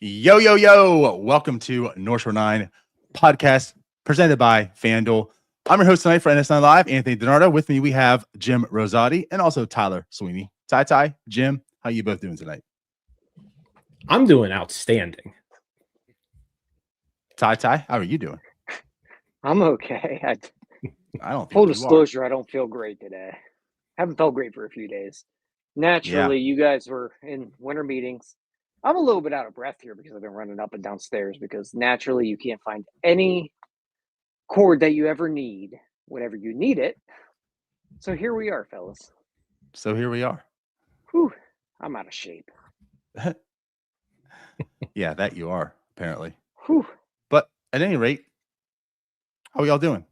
Yo, yo, yo. Welcome to North Shore 9 podcast presented by FanDuel. I'm your host tonight for NS9 Live, Anthony DiNardo. With me, we have Jim Rosati and also Tyler Sweeney. Ty, Jim, how you both doing tonight? I'm doing outstanding. Ty, how are you doing? I'm okay. I don't think Full you disclosure, I don't feel great today. Haven't felt great for a few days. Naturally, you guys were in winter meetings. I'm a little bit out of breath here because I've been running up and down stairs because naturally you can't find any cord that you ever need whenever you need it. So here we are, fellas. So here we are. Whew, I'm out of shape. Yeah, that you are, apparently. Whew. But at any rate, how are y'all doing?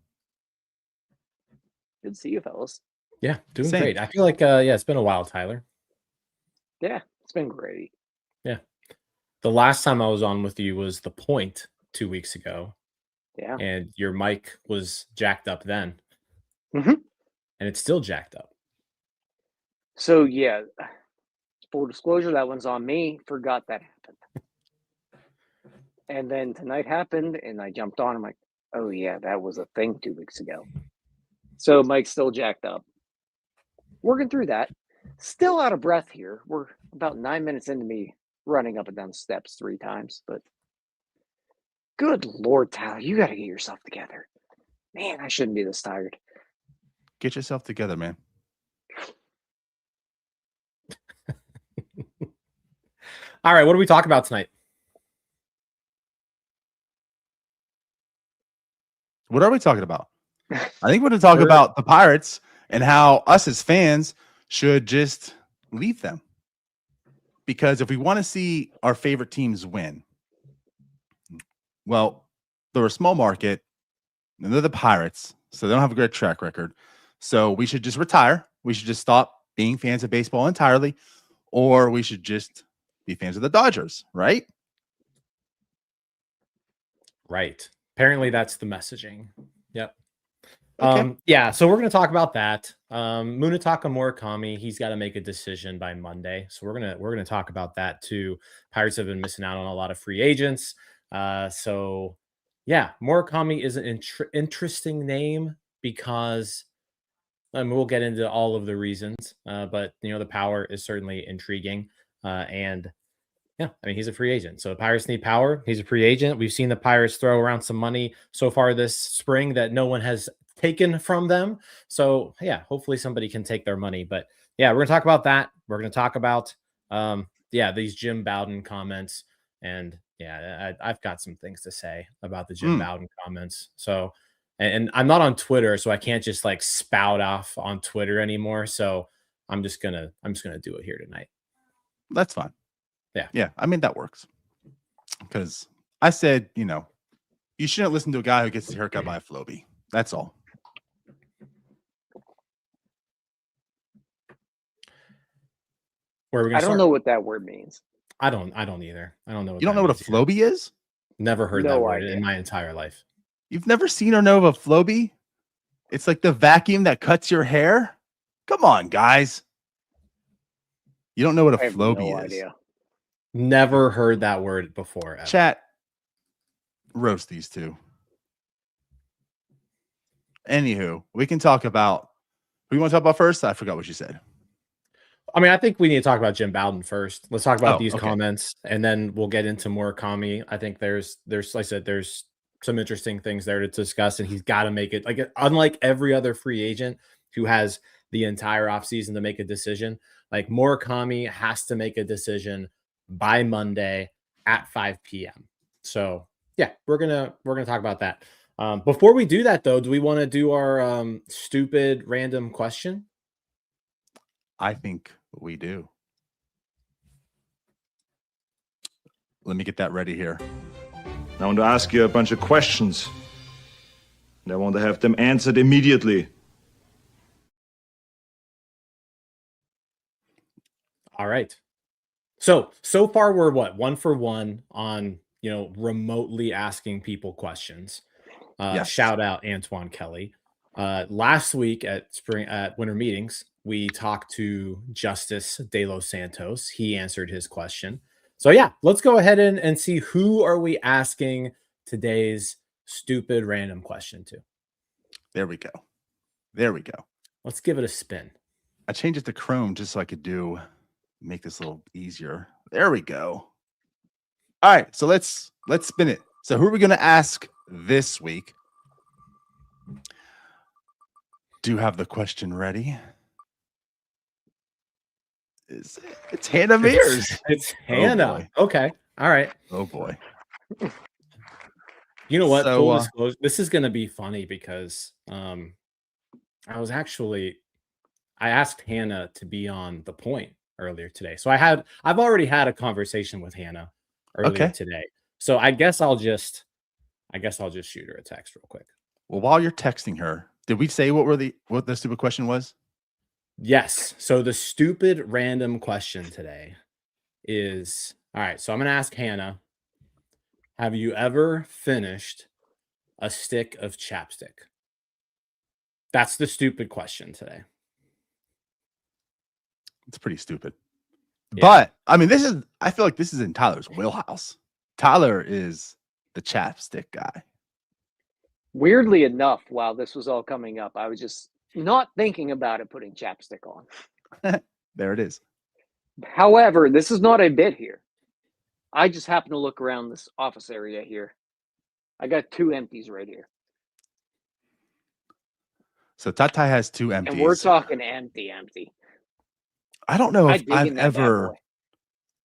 Good to see you, fellas. Yeah, doing Same. great. I feel like, it's been a while, Tyler. Yeah, it's been great. Yeah. The last time I was on with you was The Point 2 weeks ago. Yeah. And your mic was jacked up then. Mm-hmm. And it's still jacked up. So, yeah, full disclosure, that one's on me. Forgot that happened. And then tonight happened, and I jumped on. I'm like, oh, yeah, that was a thing 2 weeks ago. So Mike's still jacked up. Working through that. Still out of breath here. We're about 9 minutes into me running up and down the steps 3 times. But good Lord, Tyler, you got to get yourself together. Man, I shouldn't be this tired. Get yourself together, man. All right, what do we talk about tonight? What are we talking about? I think we're going to talk about the Pirates and how us as fans should just leave them. Because if we want to see our favorite teams win, well, they're a small market and they're the Pirates, so they don't have a great track record. So we should just retire. We should just stop being fans of baseball entirely, or we should just be fans of the Dodgers, right? Right. Apparently that's the messaging. Yep. Okay. Yeah, so we're going to talk about that. Munetaka Murakami, he's got to make a decision by Monday. So we're going to talk about that too. Pirates have been missing out on a lot of free agents. So yeah, Murakami is an interesting name because we'll get into all of the reasons. But the power is certainly intriguing. And yeah, I mean, he's a free agent. So the Pirates need power. He's a free agent. We've seen the Pirates throw around some money so far this spring that no one has taken from them. So yeah, hopefully somebody can take their money. But yeah, we're gonna talk about that. We're gonna talk about these Jim Bowden comments. And yeah, I've got some things to say about the Jim Bowden comments. So and I'm not on Twitter, so I can't just like spout off on Twitter anymore. So I'm just gonna do it here tonight. That's fine. Yeah. I mean, that works. Because I said, you shouldn't listen to a guy who gets his haircut by a Floby. That's all. Where are we gonna I don't start? know what that word means. I don't either. I don't know. You don't know what a Floby is? Never heard No that word idea. in my entire life. You've never seen or know of a Floby? It's like the vacuum that cuts your hair? Come on, guys. You don't know what a I have Floby no is. idea. Never heard that word before. Ever. Chat, roast these two. Anywho, we can talk about who you want to talk about first? I forgot what you said. I mean, I think we need to talk about Jim Bowden first. Let's talk about these okay. comments, and then we'll get into Murakami. I think there's like I said, there's some interesting things there to discuss, and he's got to make it. Like unlike every other free agent who has the entire offseason to make a decision, like Murakami has to make a decision by Monday at 5 p.m. So yeah, we're gonna talk about that. Before we do that, though, do we want to do our stupid random question? I think we do. Let me get that ready here. I want to ask you a bunch of questions, and I want to have them answered immediately. All right. So far we're what? 1 for 1 on, remotely asking people questions. Yes. Shout out Antoine Kelly. Last week at winter meetings, we talked to Justice De Los Santos. He answered his question. So yeah, let's go ahead and see who are we asking today's stupid random question to. There we go. There we go. Let's give it a spin. I changed it to Chrome just so I could make this a little easier. There we go. All right, so let's spin it. So who are we going to ask this week? Do you have the question ready? It's Hannah Mears. It's Hannah. Okay. All right. Oh boy. You know what? So, Full disclosure, this is going to be funny because I asked Hannah to be on The Point earlier today. So I've already had a conversation with Hannah earlier today. So I guess I'll just shoot her a text real quick. Well, while you're texting her, did we say what the stupid question was? Yes. So the stupid random question today is, all right, so I'm going to ask Hannah, have you ever finished a stick of chapstick? That's the stupid question today. It's pretty stupid. Yeah. But I mean, I feel like this is in Tyler's wheelhouse. Tyler is the chapstick guy. Weirdly enough, while this was all coming up, I was just not thinking about it putting chapstick on. There it is. However, this is not a bit here. I just happen to look around this office area here. I got 2 empties right here. So Tata has 2 empties. And we're talking empty. I don't know if I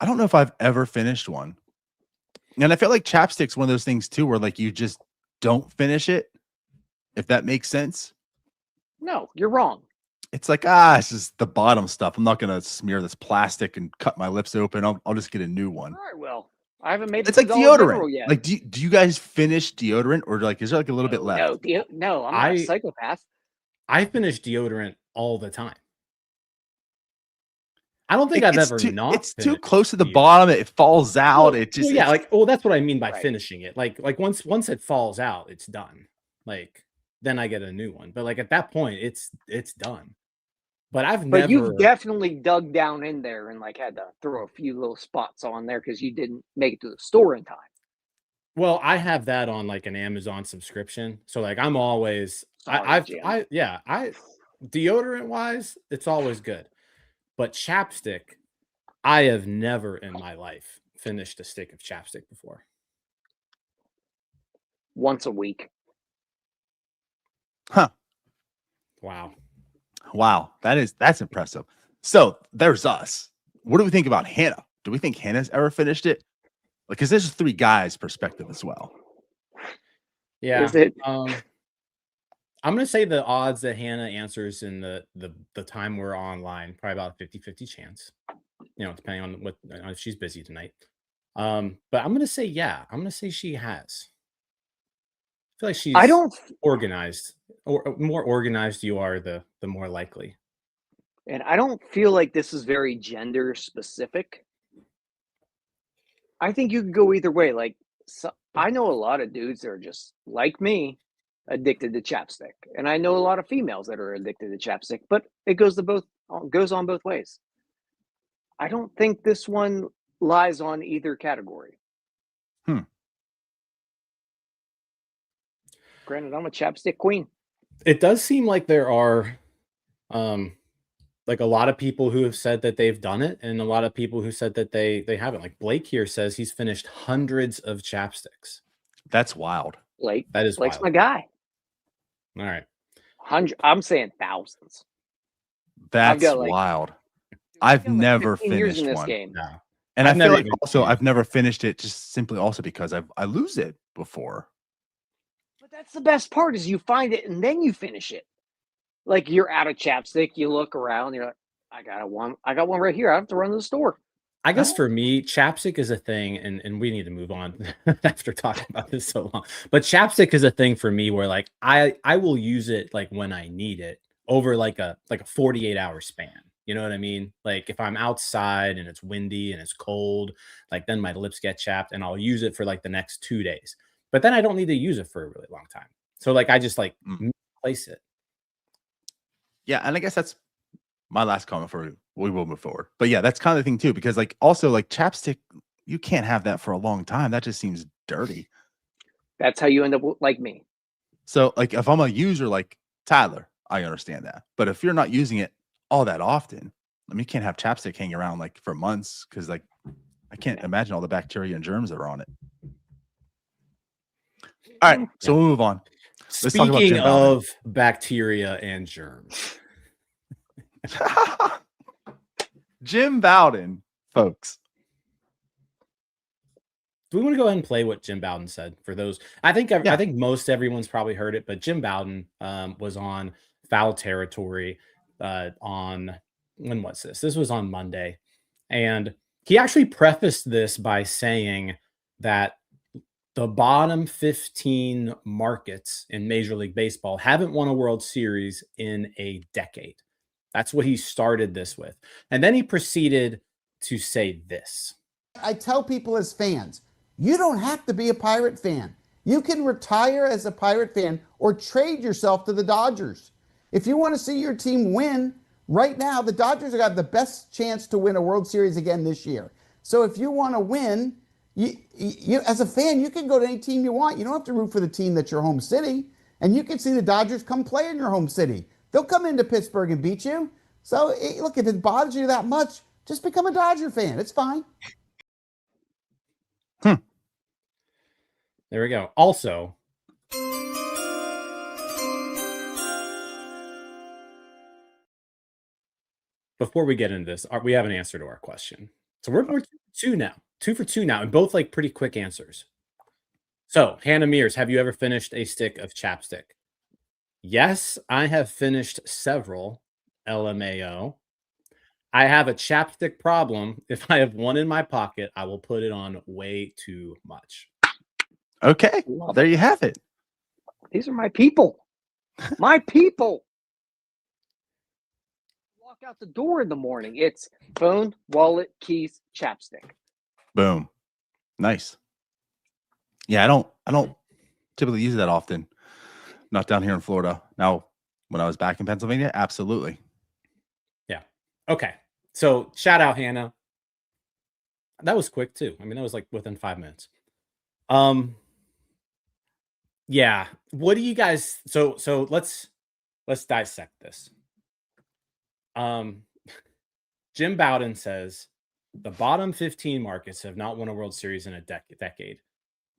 don't know if I've ever finished one. And I feel like chapstick's one of those things too, where like you just don't finish it, if that makes sense. No, you're wrong. It's like, it's just the bottom stuff. I'm not gonna smear this plastic and cut my lips open. I'll just get a new one. All right, well, I haven't made It's like deodorant. yet. Like, do you guys finish deodorant, or like is there like a little bit left? No, I'm not a psychopath. I finish deodorant all the time. I don't think I've ever not. It's too close to the bottom. It falls out. Well, it just that's what I mean by finishing it. Like once it falls out, it's done. Like then I get a new one. But like at that point, it's done. But you've definitely dug down in there and like had to throw a few little spots on there because you didn't make it to the store in time. Well, I have that on like an Amazon subscription. So like I'm always deodorant wise, it's always good. But chapstick, I have never in my life finished a stick of chapstick before. Once a week. Huh. Wow. That's impressive. So there's us. What do we think about Hannah? Do we think Hannah's ever finished it? Like, because there's 3 guys' perspective as well. Yeah. Is it? I'm going to say the odds that Hannah answers in the time we're online, probably about a 50-50 chance, depending on if she's busy tonight. But I'm going to say, I'm going to say she has. I feel like she's organized, or more organized you are, the more likely. And I don't feel like this is very gender specific. I think you could go either way. Like, I know a lot of dudes that are just like me, addicted to chapstick, and I know a lot of females that are addicted to chapstick. But it goes on both ways. I don't think this one lies on either category. Granted, I'm a chapstick queen. It does seem like there are, like a lot of people who have said that they've done it, and a lot of people who said that they haven't. Like Blake here says he's finished hundreds of chapsticks. That's wild. Blake, that is Blake's wild. my guy. All right, I'm saying thousands. That's wild. I've never finished one. Game. No. And I feel like also I've never finished it just simply also because I lose it before. But that's the best part is you find it and then you finish it. Like you're out of chapstick, you look around, you're like, I got one right here. I have to run to the store. I guess for me, chapstick is a thing, and we need to move on after talking about this so long. But chapstick is a thing for me where like I will use it like when I need it over like a 48-hour span. You know what I mean? Like if I'm outside and it's windy and it's cold, like then my lips get chapped and I'll use it for like the next 2 days. But then I don't need to use it for a really long time. So like I just like place it. Yeah, and I guess that's my last comment for we will move forward. But yeah, that's kind of the thing too, because like also like chapstick, you can't have that for a long time. That just seems dirty. That's how you end up like me. So, like, if I'm a user like Tyler, I understand that. But if you're not using it all that often, I mean, you can't have chapstick hanging around like for months because, like, I can't imagine all the bacteria and germs that are on it. All right, so we'll move on. Let's talk about Speaking Jim Bowden. of bacteria and germs, Jim Bowden, folks. do we want to go ahead and play what Jim Bowden said for those? I think most everyone's probably heard it, but Jim Bowden was on Foul Territory on, when was this? This was on Monday. And he actually prefaced this by saying that the bottom 15 markets in Major League Baseball haven't won a World Series in a decade. That's what he started this with. And then he proceeded to say this. I tell people as fans, you don't have to be a Pirate fan. You can retire as a Pirate fan or trade yourself to the Dodgers. If you want to see your team win, right now, the Dodgers have got the best chance to win a World Series again this year. So if you want to win, you as a fan, you can go to any team you want. You don't have to root for the team that's your home city. And you can see the Dodgers come play in your home city. They'll come into Pittsburgh and beat you. So look, if it bothers you that much, just become a Dodger fan. It's fine. There we go. Also, before we get into this, we have an answer to our question. So we're 2 for 2 now, and both like pretty quick answers. So, Hannah Mears, have you ever finished a stick of chapstick? Yes, I have finished several. LMAO. I have a chapstick problem. If I have one in my pocket, I will put it on way too much. Okay, there you have it. These are my people. My people. Walk out the door in the morning. It's phone, wallet, keys, chapstick. Boom. Nice. Yeah, I don't typically use it that often. Not down here in Florida. Now, when I was back in Pennsylvania, absolutely. Yeah. Okay. So shout out Hannah. That was quick too. I mean, that was like within 5 minutes. Yeah. What do you guys? So let's dissect this. Jim Bowden says the bottom 15 markets have not won a World Series in a decade.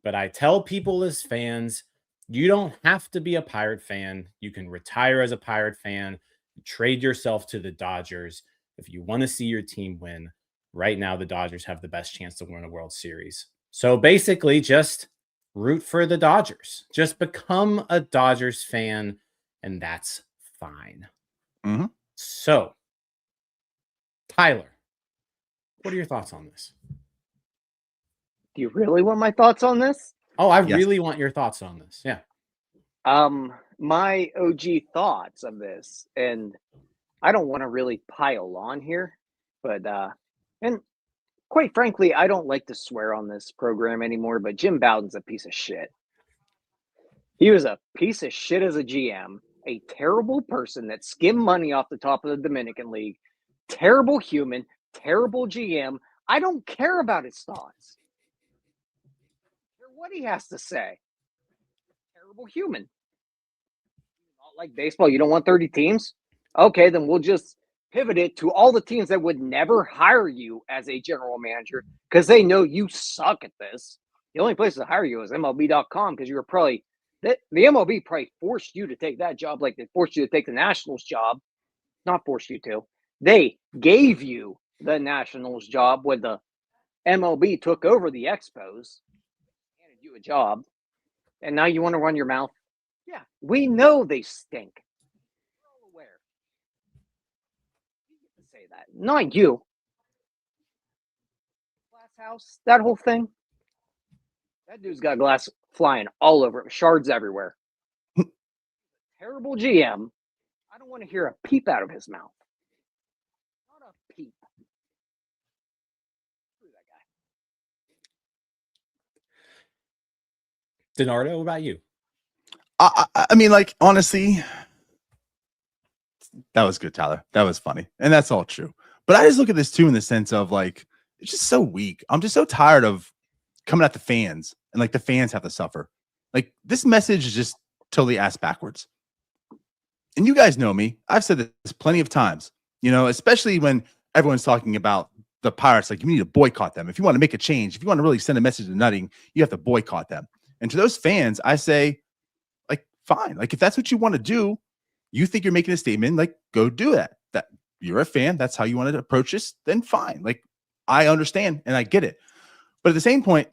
But I tell people as fans, you don't have to be a Pirate fan. You can retire as a Pirate fan, trade yourself to the Dodgers. If you want to see your team win, right now the Dodgers have the best chance to win a World Series. So basically just root for the Dodgers. Just become a Dodgers fan, and that's fine. Mm-hmm. So, Tyler, what are your thoughts on this? Do you really want my thoughts on this? Oh, I really want your thoughts on this. Yeah. My OG thoughts of this, and I don't want to really pile on here, but and quite frankly, I don't like to swear on this program anymore, but Jim Bowden's a piece of shit. He was a piece of shit as a GM, a terrible person that skimmed money off the top of the Dominican League, terrible human, terrible GM. I don't care about his thoughts. I don't care what he has to say. Terrible human. Not like baseball, you don't want 30 teams? Okay, then we'll just pivot it to all the teams that would never hire you as a general manager because they know you suck at this. The only place to hire you is MLB.com because you were probably the MLB probably forced you to take that job like they forced you to take the Nationals job. Not forced you to. They gave you the Nationals job when the MLB took over the Expos, handed you a job, and now you want to run your mouth? Yeah, we know they stink. We're all aware. You get to say that, not you. Glass house, that whole thing. That dude's got glass flying all over him, shards everywhere. Terrible GM. I don't want to hear a peep out of his mouth. Not a peep. Screw that guy. DiNardo, what about you? I mean, like, honestly, that was good, Tyler. That was funny. And that's all true. But I just look at this too in the sense of like, it's just so weak. I'm just so tired of coming at the fans and like the fans have to suffer. Like this message is just totally ass backwards. And you guys know me. I've said this plenty of times, you know, especially when everyone's talking about the Pirates. Like you need to boycott them. If you want to make a change, if you want to really send a message to Nutting, you have to boycott them. And to those fans, I say, like, fine. Like if that's what you want to do, you think you're making a statement, like go do that. That you're a fan. That's how you want to approach this. Then fine. Like I understand and I get it. But at the same point,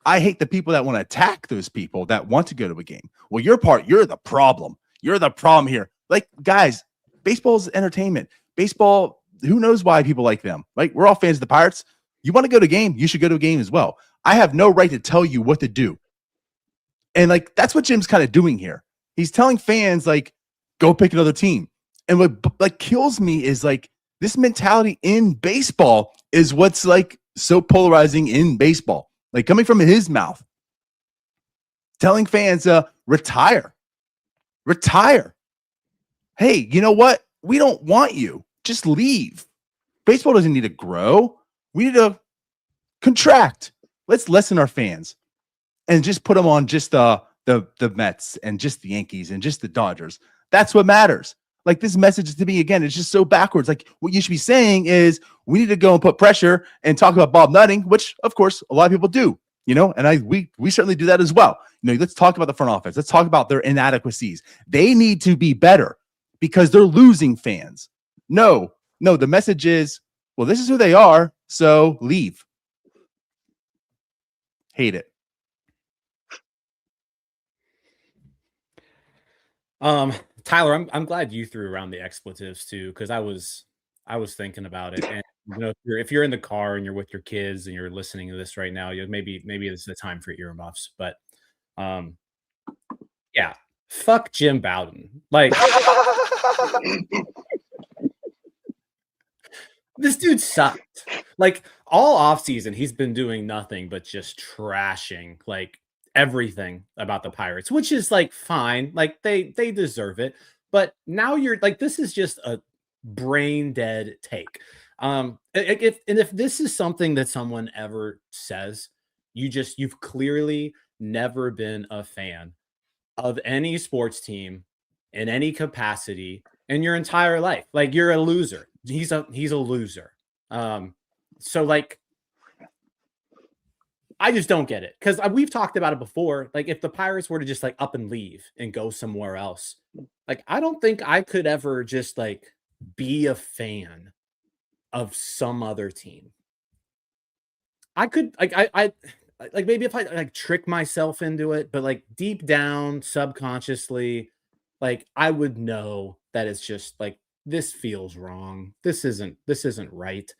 I hate the people that want to attack those people that want to go to a game. Well, you're the problem. You're the problem here. Like, guys, baseball is entertainment. Baseball, who knows why people like them? Like, we're all fans of the Pirates. You want to go to a game, you should go to a game as well. I have no right to tell you what to do. And, like, that's what Jim's kind of doing here. He's telling fans, like, go pick another team. And what, like, kills me is, like, this mentality in baseball is what's, like, so polarizing in baseball. Like, coming from his mouth. Telling fans, retire. Retire. Hey, you know what? We don't want you. Just leave. Baseball doesn't need to grow. We need to contract. Let's lessen our fans and just put them on just the Mets and just the Yankees and just the Dodgers. That's what matters. Like this message to me, again, it's just so backwards. Like what you should be saying is we need to go and put pressure and talk about Bob Nutting, which of course a lot of people do, you know, and we certainly do that as well. You know, let's talk about the front office. Let's talk about their inadequacies. They need to be better because they're losing fans. No, the message is, well, this is who they are, so leave. Hate it. Tyler, I'm glad you threw around the expletives too, because I was thinking about it. And you know, if you're in the car and you're with your kids and you're listening to this right now, maybe this is the time for earmuffs. But yeah, fuck Jim Bowden. Like this dude sucked. Like all offseason, he's been doing nothing but just trashing like everything about the Pirates, which is like fine. Like they deserve it. But now you're like, this is just a brain dead take. If this is something that someone ever says, you've clearly never been a fan of any sports team in any capacity in your entire life. Like you're a loser. He's a loser. So like, I just don't get it because we've talked about it before. Like if the Pirates were to just like up and leave and go somewhere else, like I don't think I could ever just like be a fan of some other team. I could like I like maybe if I like trick myself into it, but like deep down subconsciously, like I would know that it's just like this feels wrong. This isn't right.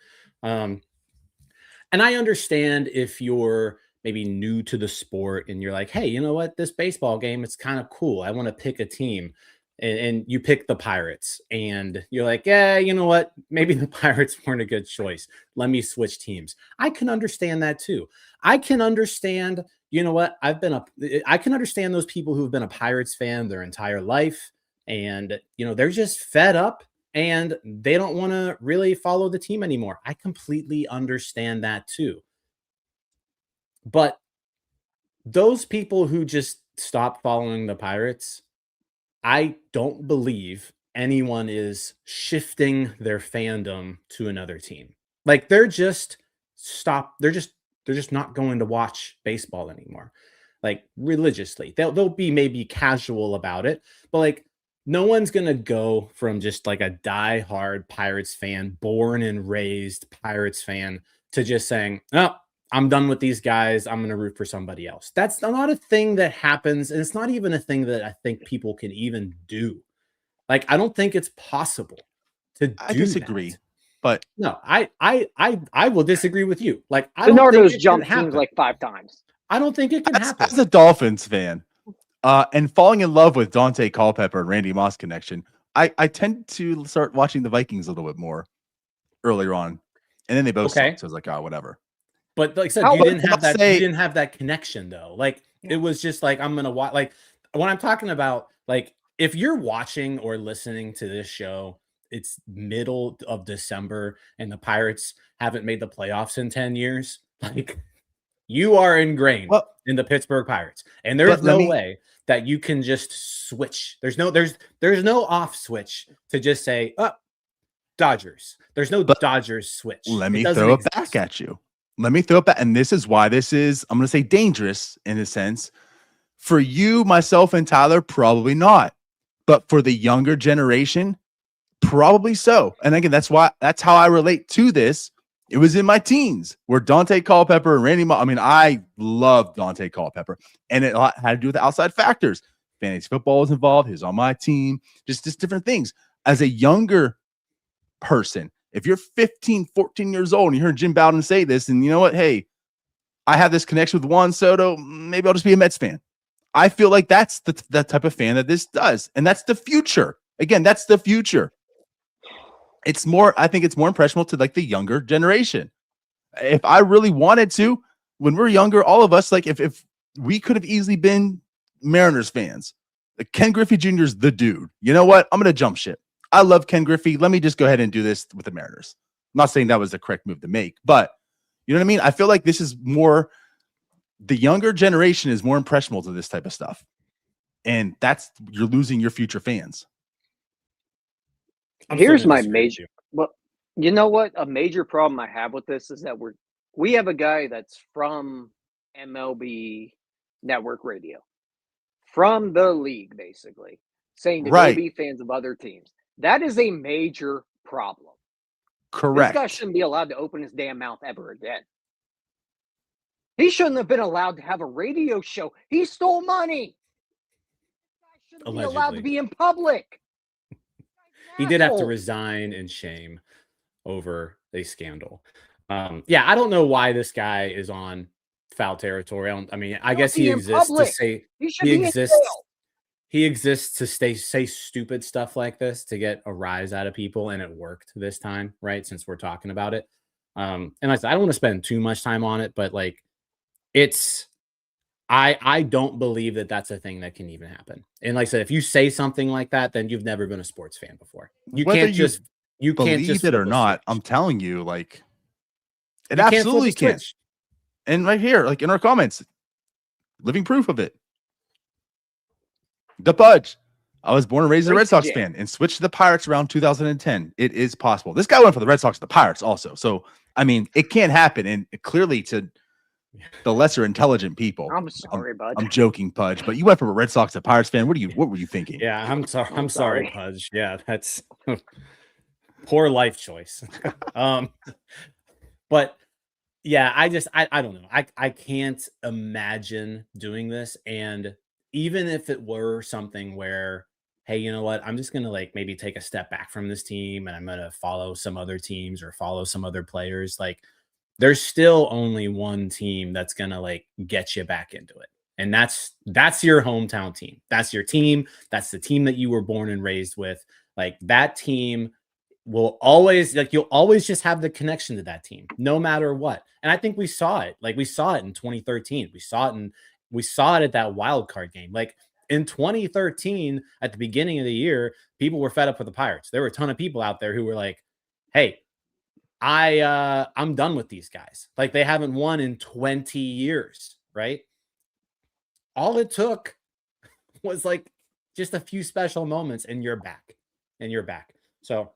And I understand if you're maybe new to the sport and you're like, hey, you know what? This baseball game, it's kind of cool. I want to pick a team. And you pick the Pirates. And you're like, yeah, you know what? Maybe the Pirates weren't a good choice. Let me switch teams. I can understand that too. I can understand, you know what? I can understand those people who've been a Pirates fan their entire life. And, you know, they're just fed up. And they don't want to really follow the team anymore. I completely understand that too. But those people who just stop following the Pirates, I don't believe anyone is shifting their fandom to another team. Like they're just not going to watch baseball anymore. Like religiously. They'll be maybe casual about it, but like no one's going to go from just like a diehard Pirates fan, born and raised Pirates fan, to just saying, oh, I'm done with these guys. I'm going to root for somebody else. That's not a thing that happens. And it's not even a thing that I think people can even do. Like, I don't think it's possible to do I disagree, that. But no, I will disagree with you. Like, I don't Bernardo's think it jumped can teams happen. like 5 times. I don't think it can happen. As a Dolphins fan, and falling in love with Dante Culpepper and Randy Moss connection, I tend to start watching the Vikings a little bit more earlier on, and then they both sucked, so I was like, oh, whatever. But like I said, you didn't have that connection though. Like it was just like I'm gonna watch. Like when I'm talking about like if you're watching or listening to this show, it's middle of December and the Pirates haven't made the playoffs in 10 years, like you are ingrained Well, in the Pittsburgh Pirates. And there's but let no me- way that you can just switch. There's no off switch to just say, oh, Dodgers. There's no But Dodgers switch. let It me doesn't throw it exist. back at you. Let me throw it back. And this is why this is, I'm going to say dangerous in a sense. For you, myself, and Tyler, probably not. But for the younger generation, probably so. And again, that's how I relate to this. It was in my teens where Dante Culpepper and Randy I mean, I loved Dante Culpepper. And it had to do with the outside factors. Fantasy football was involved. He was on my team. Just different things. As a younger person, if you're 15, 14 years old and you heard Jim Bowden say this, and you know what? Hey, I have this connection with Juan Soto. Maybe I'll just be a Mets fan. I feel like that's the type of fan that this does. And that's the future. Again, that's the future. I think it's more impressionable to like the younger generation. If I really wanted to, when we're younger, all of us, like if we could have easily been Mariners fans, like Ken Griffey Jr. is the dude. You know what? I'm going to jump ship. I love Ken Griffey. Let me just go ahead and do this with the Mariners. I'm not saying that was the correct move to make, but you know what I mean? I feel like this is more, the younger generation is more impressionable to this type of stuff. And you're losing your future fans. Here's my major. Well, you know what? A major problem I have with this is that we have a guy that's from MLB Network Radio, from the league, basically, saying to go be fans of other teams. That is a major problem. Correct. This guy shouldn't be allowed to open his damn mouth ever again. He shouldn't have been allowed to have a radio show. He stole money. This guy shouldn't be allowed to be in public. He did have to resign in shame over a scandal. Yeah, I don't know why this guy is on foul territory. I guess he exists to say he exists to say stupid stuff like this to get a rise out of people, and it worked this time, right? Since we're talking about it. And like I said, I don't want to spend too much time on it, but like I don't believe that that's a thing that can even happen. And like I said, if you say something like that, then you've never been a sports fan before. You can't just believe it or not. I'm telling you, like, it absolutely can. And right here, like in our comments, living proof of it. The Pudge. I was born and raised a Red Sox fan and switched to the Pirates around 2010. It is possible. This guy went for the Red Sox, the Pirates also. So, I mean, it can't happen. And clearly to the lesser intelligent people. I'm sorry, Bud. I'm joking, Pudge, but you went from a Red Sox to Pirates fan. What were you thinking? Yeah, I'm sorry. I'm sorry, Pudge. Yeah, that's poor life choice. But yeah, I don't know. I can't imagine doing this. And even if it were something where, hey, you know what? I'm just going to like maybe take a step back from this team and I'm going to follow some other teams or follow some other players. Like there's still only one team that's going to like get you back into it. And that's your hometown team. That's your team. That's the team that you were born and raised with. Like that team will always, like you'll always just have the connection to that team no matter what. And I think we saw it. Like we saw it in 2013. We saw it at that wild card game. Like in 2013, at the beginning of the year, people were fed up with the Pirates. There were a ton of people out there who were like, hey, I'm done with these guys. Like they haven't won in 20 years, right? All it took was like just a few special moments and you're back. So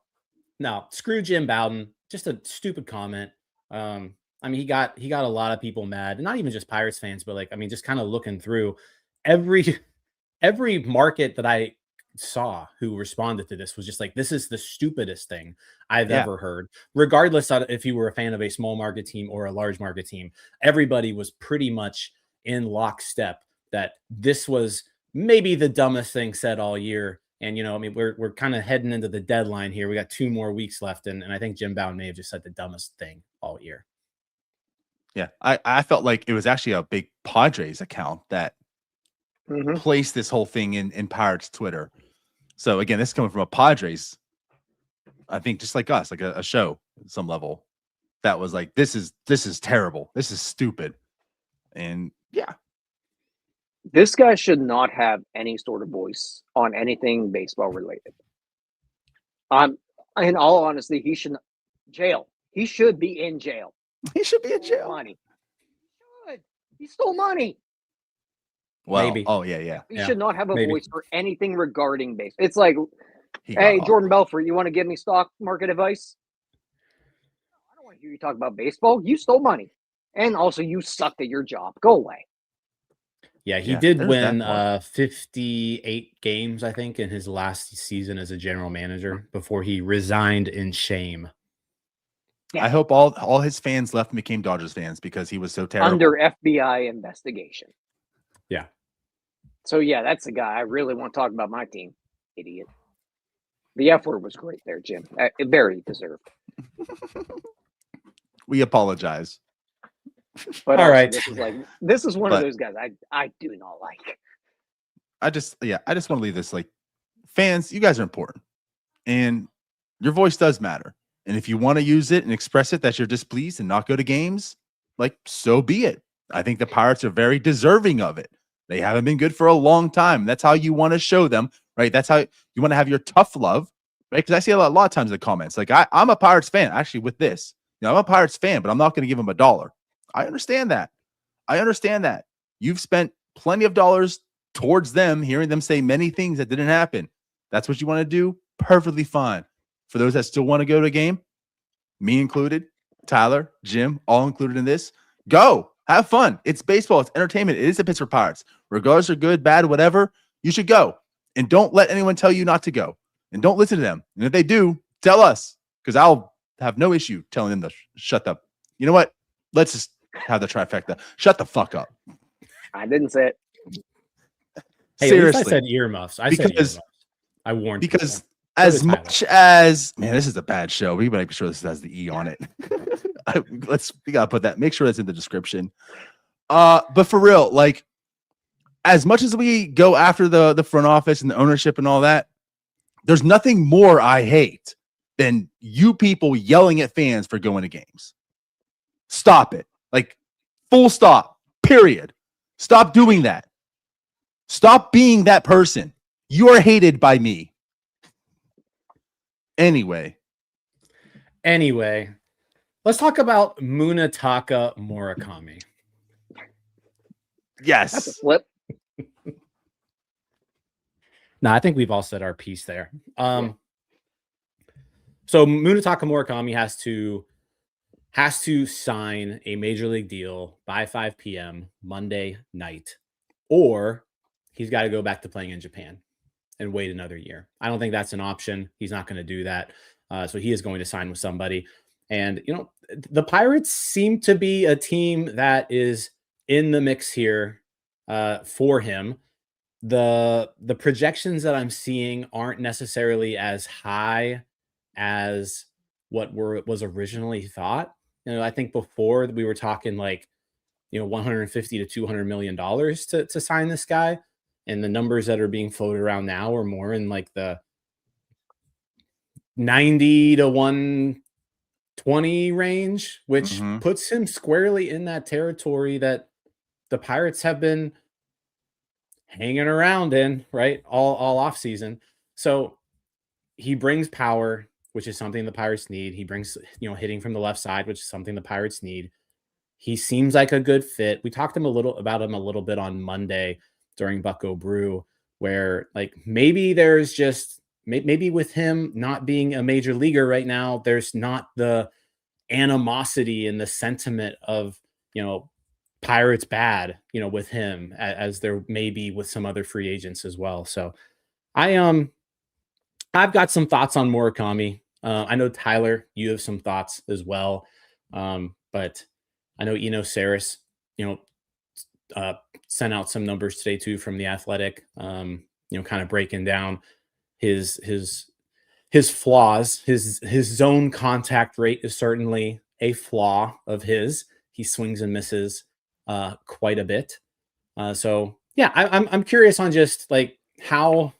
no, screw Jim Bowden. Just a stupid comment. I mean, he got a lot of people mad, and not even just Pirates fans, but like, I mean, just kind of looking through every market that I saw who responded to this was just like, this is the stupidest thing I've ever heard. Regardless of if you were a fan of a small market team or a large market team, everybody was pretty much in lockstep that this was maybe the dumbest thing said all year. And, you know, I mean, we're kind of heading into the deadline here. We got 2 more weeks left. And I think Jim Bowden may have just said the dumbest thing all year. Yeah. I felt like it was actually a big Padres account that placed this whole thing in Pirates Twitter. So again, this is coming from a Padres, I think just like us, like a show at some level that was like, this is terrible. This is stupid. And yeah. This guy should not have any sort of voice on anything baseball related. I'm in all honesty, he should jail. He should be in jail. He should be in jail. Money. He stole money. Well, Maybe. oh yeah. He should not have a maybe. voice for anything regarding base. It's like, He got hey, off. Jordan Belfort, you want to give me stock market advice? I don't want to hear you talk about baseball. You stole money. And also, you sucked at your job. Go away. Yeah, he Yeah, did there's win that part. 58 games, I think, in his last season as a general manager before he resigned in shame. I hope all his fans left and became Dodgers fans because he was so terrible. Under FBI investigation. Yeah. So, yeah, that's the guy I really want to talk about my team. Idiot. The F word was great there, Jim. Very deserved. We apologize. But All also, right. this is one of But- those guys I do not like. I just want to leave this like, fans, you guys are important, and your voice does matter. And if you want to use it and express it that you're displeased and not go to games, like, so be it. I think the Pirates are very deserving of it. They haven't been good for a long time. That's how you want to show them, right? That's how you want to have your tough love, right? Because I see a lot of times in the comments, like, I'm a Pirates fan. Actually, with this, I'm a Pirates fan, but I'm not going to give them $1. I understand that. You've spent plenty of dollars towards them, hearing them say many things that didn't happen. That's what you want to do. Perfectly fine. For those that still want to go to a game, me included, Tyler, Jim, all included in this, go. Have fun. It's baseball. It's entertainment. It is the Pittsburgh Pirates. Regardless of good, bad, whatever, you should go. And don't let anyone tell you not to go. And don't listen to them. And if they do, tell us, because I'll have no issue telling them to shut up. You know what? Let's just have the trifecta. Shut the fuck up. I didn't say it. Hey, Seriously. at least I said earmuffs. said earmuffs. I warned Because people. as did Tyler. much as, man, this is a bad show. We better make sure this has the E on it. We gotta put that. Make sure that's in the description. But for real, like, as much as we go after the front office and the ownership and all that, there's nothing more I hate than you people yelling at fans for going to games. Stop it. Like, full stop. Period. Stop doing that. Stop being that person. You are hated by me. Anyway, let's talk about Munetaka Murakami. That's a yes. flip. No, I think we've all said our piece there. So Munetaka Murakami has to sign a major league deal by 5 p.m. Monday night, or he's got to go back to playing in Japan and wait another year. I don't think that's an option. He's not going to do that. So he is going to sign with somebody. And, the Pirates seem to be a team that is in the mix here for him. The projections that I'm seeing aren't necessarily as high as what was originally thought. I think before we were talking like, $150 to $200 million to sign this guy. And the numbers that are being floated around now are more in like the 90 to 120 range, which puts him squarely in that territory that the Pirates have been hanging around in, right? All off season. So he brings power, which is something the Pirates need. He brings, hitting from the left side, which is something the Pirates need. He seems like a good fit. We talked about him a little bit on Monday during Bucko Brew, where like maybe there's just maybe with him not being a major leaguer right now, there's not the animosity and the sentiment of, Pirates bad, with him as there may be with some other free agents as well. So I've got some thoughts on Murakami. I know Tyler, you have some thoughts as well. But I know Eno Saris, sent out some numbers today too from The Athletic, kind of breaking down his flaws. His zone contact rate is certainly a flaw of his. He swings and misses quite a bit. So yeah, I'm curious on just like how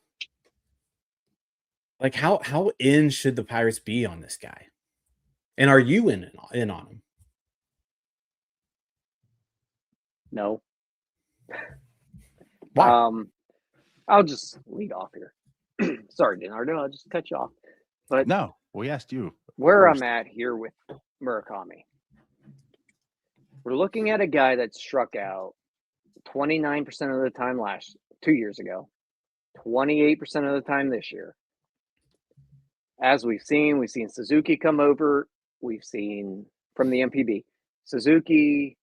in should the Pirates be on this guy, and are you in on him? No. Why? I'll just lead off here. Sorry, Denardo, I'll just cut you off. But No, We asked you. Where first. I'm at here with Murakami. We're looking at a guy that struck out 29% of the time 2 years ago, 28% of the time this year. As we've seen Suzuki come over. We've seen from the MPB, Suzuki,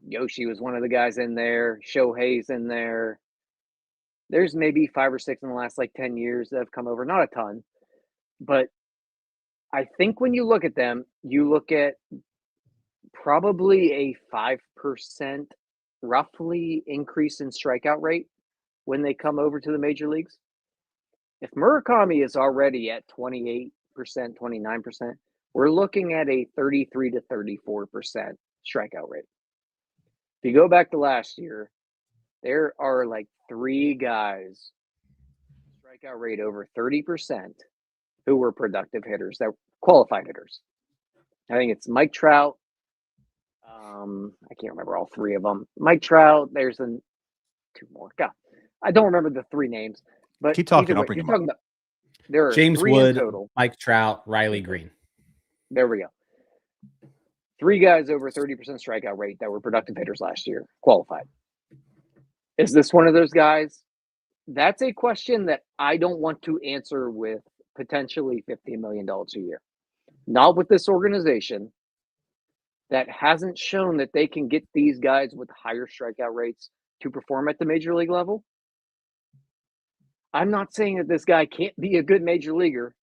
Yoshi was one of the guys in there. Shohei's in there. There's maybe 5 or 6 in the last 10 years that have come over. Not a ton, but I think when you look at them, you look at probably a 5% roughly increase in strikeout rate when they come over to the major leagues. If Murakami is already at 28%, 29%, we're looking at a 33 to 34% strikeout rate. If you go back to last year, there are 3 guys strikeout rate over 30% who were productive hitters, that qualified hitters. I think it's Mike Trout. I can't remember all 3 of them. Mike Trout, there's 2 more. God, I don't remember the 3 names. But Keep talking. Either way, I'll bring you're them talking up. about there are James 3 Wood, in total. Mike Trout, Riley Green. There we go. 3 guys over 30% strikeout rate that were productive hitters last year, qualified. Is this one of those guys? That's a question that I don't want to answer with potentially $50 million a year. Not with this organization that hasn't shown that they can get these guys with higher strikeout rates to perform at the major league level. I'm not saying that this guy can't be a good major leaguer.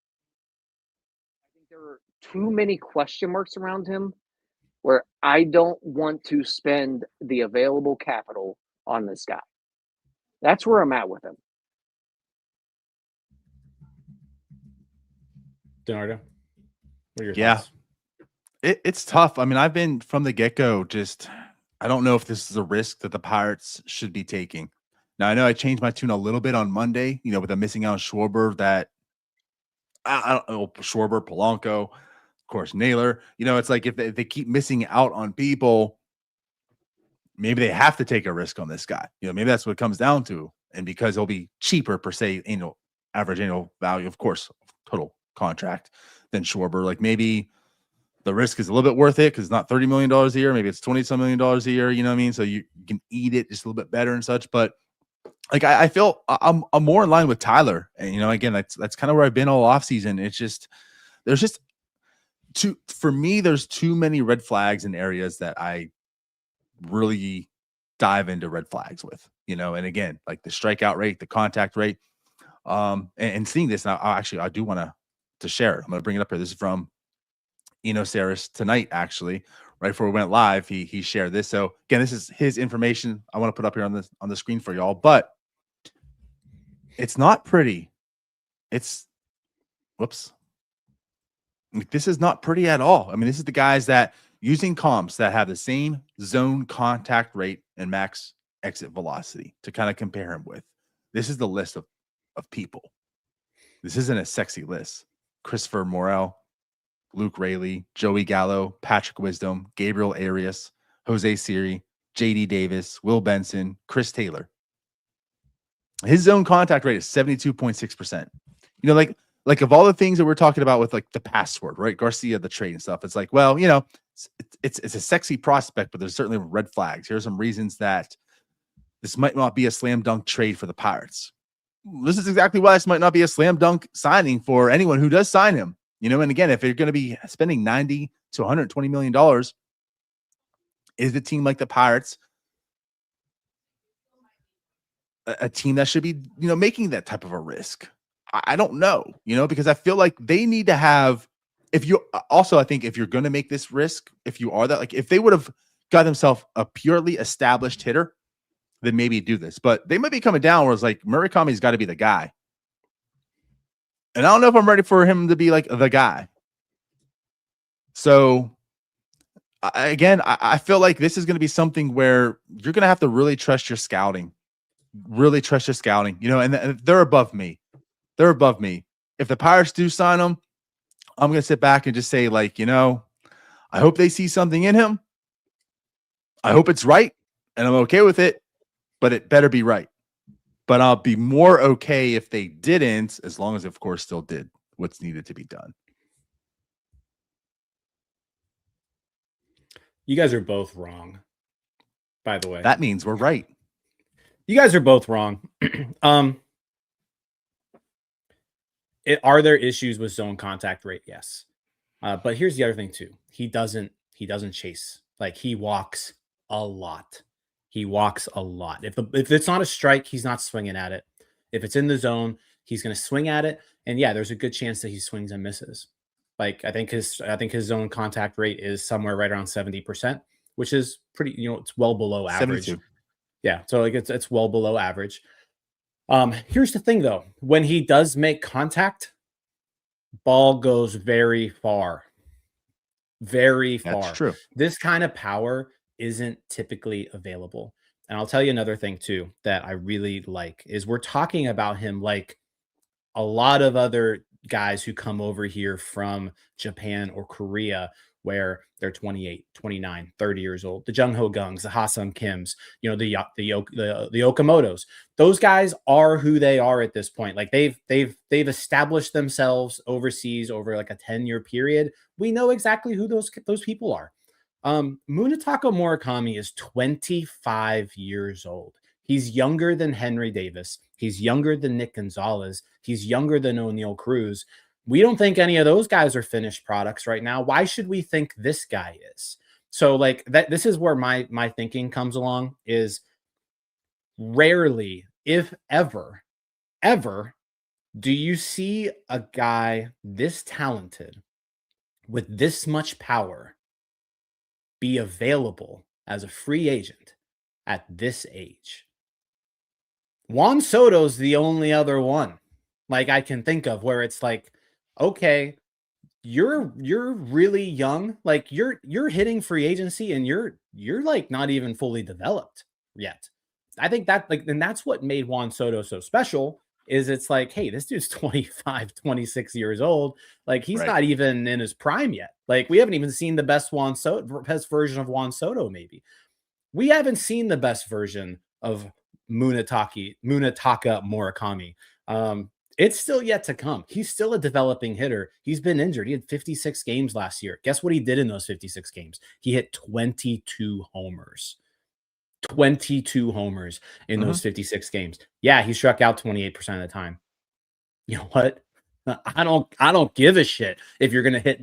I think there are too many question marks around him where I don't want to spend the available capital on this guy. That's where I'm at with him. Donardo, what are your Yeah. thoughts? It's tough. I mean, I've been from the get-go I don't know if this is a risk that the Pirates should be taking. Now, I know I changed my tune a little bit on Monday, with the missing out Schwarber that I don't know, Schwarber, Polanco, of course, Naylor. It's like if they keep missing out on people, maybe they have to take a risk on this guy. Maybe that's what it comes down to. And because he'll be cheaper per se, average annual value, of course, total contract than Schwarber. Maybe the risk is a little bit worth it because it's not $30 million a year. Maybe it's $20-some million a year. You know what I mean? So you can eat it just a little bit better and such. But I feel I'm more in line with Tyler. And, again, that's kind of where I've been all offseason. It's just, there's too many red flags in areas that I really dive into red flags with, and again, the strikeout rate, the contact rate, and seeing this now, I do want to share it. I'm going to bring it up here. This is from Saris tonight, actually, right before we went live. He shared this. So again, this is his information. I want to put up here on the screen for y'all, but it's not pretty. It's this is not pretty at all. I mean, this is the guys that using comps that have the same zone contact rate and max exit velocity to kind of compare him with. This is the list of people. This isn't a sexy list. Christopher Morel, Luke Raley, Joey Gallo, Patrick Wisdom, Gabriel Arias, Jose Siri, JD Davis, Will Benson, Chris Taylor. His zone contact rate is 72.6%. Like of all the things that we're talking about with the password, right? Garcia, the trade and stuff. It's well, it's a sexy prospect, but there's certainly red flags. Here's some reasons that this might not be a slam dunk trade for the Pirates. This is exactly why this might not be a slam dunk signing for anyone who does sign him. And again, if you're going to be spending $90 to $120 million, is the team like the Pirates a team that should be, making that type of a risk? I don't know, because I feel like they need to have, I think if you're going to make this risk, if you are that, if they would have got themselves a purely established hitter, then maybe do this. But they might be coming down where it's Murakami's got to be the guy. And I don't know if I'm ready for him to be the guy. So I feel like this is going to be something where you're going to have to really trust your scouting. And they're above me. If the Pirates do sign him, I'm going to sit back and just say I hope they see something in him. I hope it's right. And I'm okay with it, but it better be right. But I'll be more okay if they didn't, as long as, of course, still did what's needed to be done. You guys are both wrong, by the way. That means we're right. You guys are both wrong. Are there issues with zone contact rate? Yes. But here's the other thing too. He doesn't chase. Like, he walks a lot. He walks a lot. If it's not a strike, he's not swinging at it. If it's in the zone, he's going to swing at it. And yeah, there's a good chance that he swings and misses. Like, I think his zone contact rate is somewhere right around 70%, which is pretty, it's well below average. 72. Yeah. So like it's well below average. Here's the thing though. When he does make contact, ball goes very far. Very far. That's true. This kind of power isn't typically available. And I'll tell you another thing too that I really like is we're talking about him like a lot of other guys who come over here from Japan or Korea where they're 28, 29, 30 years old. The Jung Ho Gungs, the Ha-Sung Kims, the Okamotos. Those guys are who they are at this point. Like they've established themselves overseas over like a 10-year period. We know exactly who those people are. Munetaka Murakami is 25 years old. He's younger than Henry Davis. He's younger than Nick Gonzalez. He's younger than O'Neal Cruz. We don't think any of those guys are finished products right now. Why should we think this guy is? So like that, this is where my thinking comes along is rarely, if ever, do you see a guy this talented with this much power be available as a free agent at this age. Juan Soto's the only other one like I can think of where it's like, okay, you're really young, like you're hitting free agency and you're like not even fully developed yet. I think that like, and that's what made Juan Soto so special is it's like, hey, this dude's 25, 26 years old. Like he's not even in his prime yet. Like we haven't even seen the best version of Juan Soto. Maybe we haven't seen the best version of Munetaka Murakami. It's still yet to come. He's still a developing hitter. He's been injured. He had 56 games last year. Guess what he did in those 56 games? He hit 22 homers. 22 homers in those 56 games. Yeah, he struck out 28% of the time. You know what? I don't give a shit if you're going to hit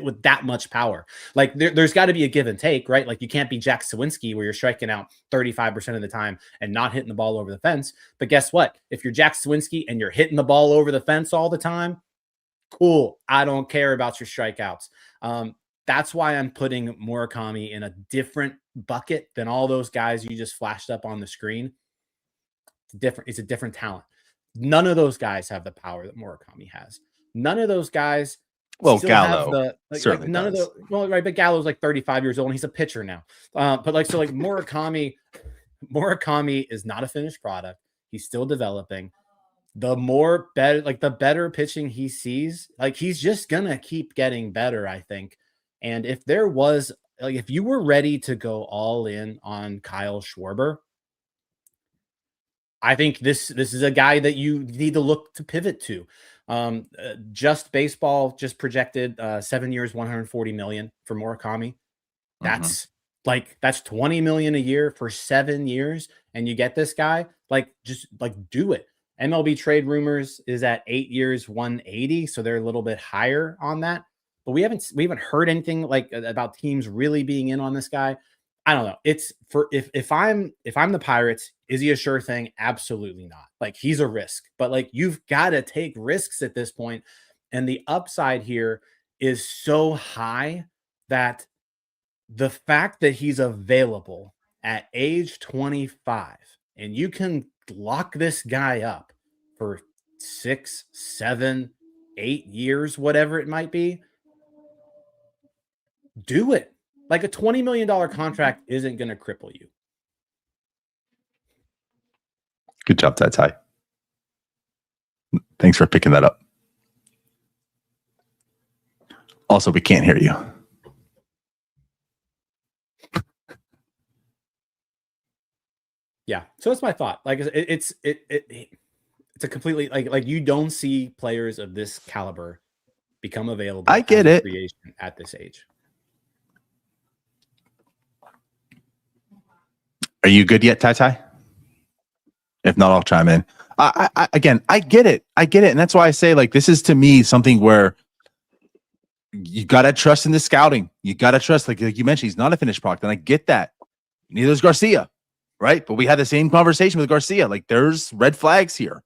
with that much power. Like there's got to be a give and take, right? Like you can't be Jack Sawinski where you're striking out 35% of the time and not hitting the ball over the fence. But guess what? If you're Jack Sawinski and you're hitting the ball over the fence all the time, cool. I don't care about your strikeouts. That's why I'm putting Murakami in a different bucket than all those guys you just flashed up on the screen. It's a different talent. None of those guys have the power that Murakami has. None of those guys. Well, Gallo certainly none does. of the right, but Gallo's like 35 years old and he's a pitcher now. But Murakami is not a finished product. He's still developing. The better pitching he sees, like he's just gonna keep getting better, I think. And if there was if you were ready to go all in on Kyle Schwarber, I think this is a guy that you need to look to pivot to. Just Baseball just projected 7 years, $140 million for Murakami. That's that's $20 million a year for 7 years, and you get this guy. Just do it. MLB trade rumors is at 8 years, 180, so they're a little bit higher on that. But we haven't heard anything about teams really being in on this guy. I don't know. It's for if I'm the Pirates, is he a sure thing? Absolutely not. Like he's a risk, but you've got to take risks at this point. And the upside here is so high that the fact that he's available at age 25 and you can lock this guy up for 6, 7, 8 years, whatever it might be, do it. Like a $20 million contract isn't going to cripple you. Good job, Ty. Thanks for picking that up. Also, we can't hear you. Yeah, so that's my thought. Like it's a completely like you don't see players of this caliber become available. I get it free agent at this age. Are you good yet, Ty Ty? If not, I'll chime in. Again, I get it. And that's why I say, like, this is to me something where you got to trust in the scouting. You got to trust, like you mentioned, he's not a finished product. And I get that. Neither is Garcia, right? But we had the same conversation with Garcia. Like, there's red flags here.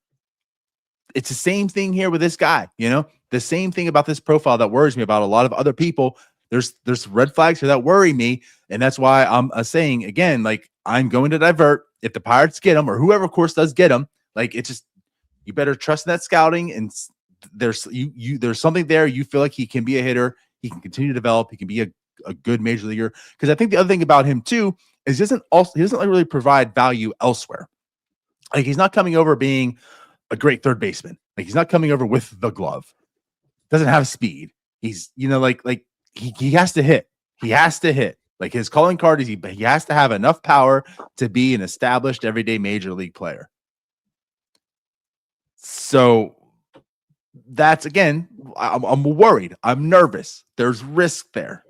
It's the same thing here with this guy, you know? The same thing about this profile that worries me about a lot of other people. There's red flags here that worry me. And that's why I'm saying, again, like, I'm going to divert. If the Pirates get him, or whoever, of course, does get him, like, it's just, you better trust in that scouting. And there's something there. You feel like he can be a hitter. He can continue to develop. He can be a good major leaguer. Because I think the other thing about him too is he doesn't really provide value elsewhere. Like, he's not coming over being a great third baseman. Like, he's not coming over with the glove. Doesn't have speed. He's, you know, like he has to hit. He has to hit. Like, his calling card is he has to have enough power to be an established everyday major league player. So that's, again, I'm worried. I'm nervous. There's risk there.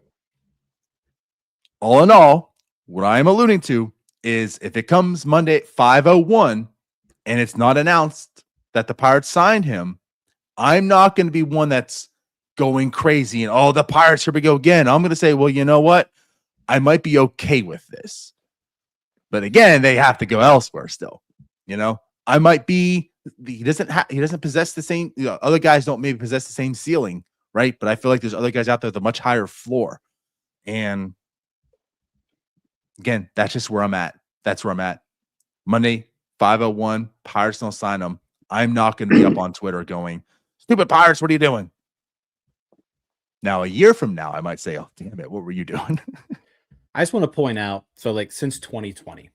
All in all, what I'm alluding to is if it comes Monday at 5:01 and it's not announced that the Pirates signed him, I'm not going to be one that's going crazy and, oh, the Pirates, here we go again. I'm going to say, well, you know what? I might be okay with this. But again, they have to go elsewhere still. You know, I might be, he doesn't possess the same, you know, other guys don't maybe possess the same ceiling, right? But I feel like there's other guys out there with a much higher floor. And again, that's just where I'm at. That's where I'm at. Monday, 5:01, Pirates don't sign them. I'm not going to be up on Twitter going, stupid Pirates, what are you doing? Now, a year from now, I might say, oh, damn it, what were you doing? I just want to point out, so like since 2020,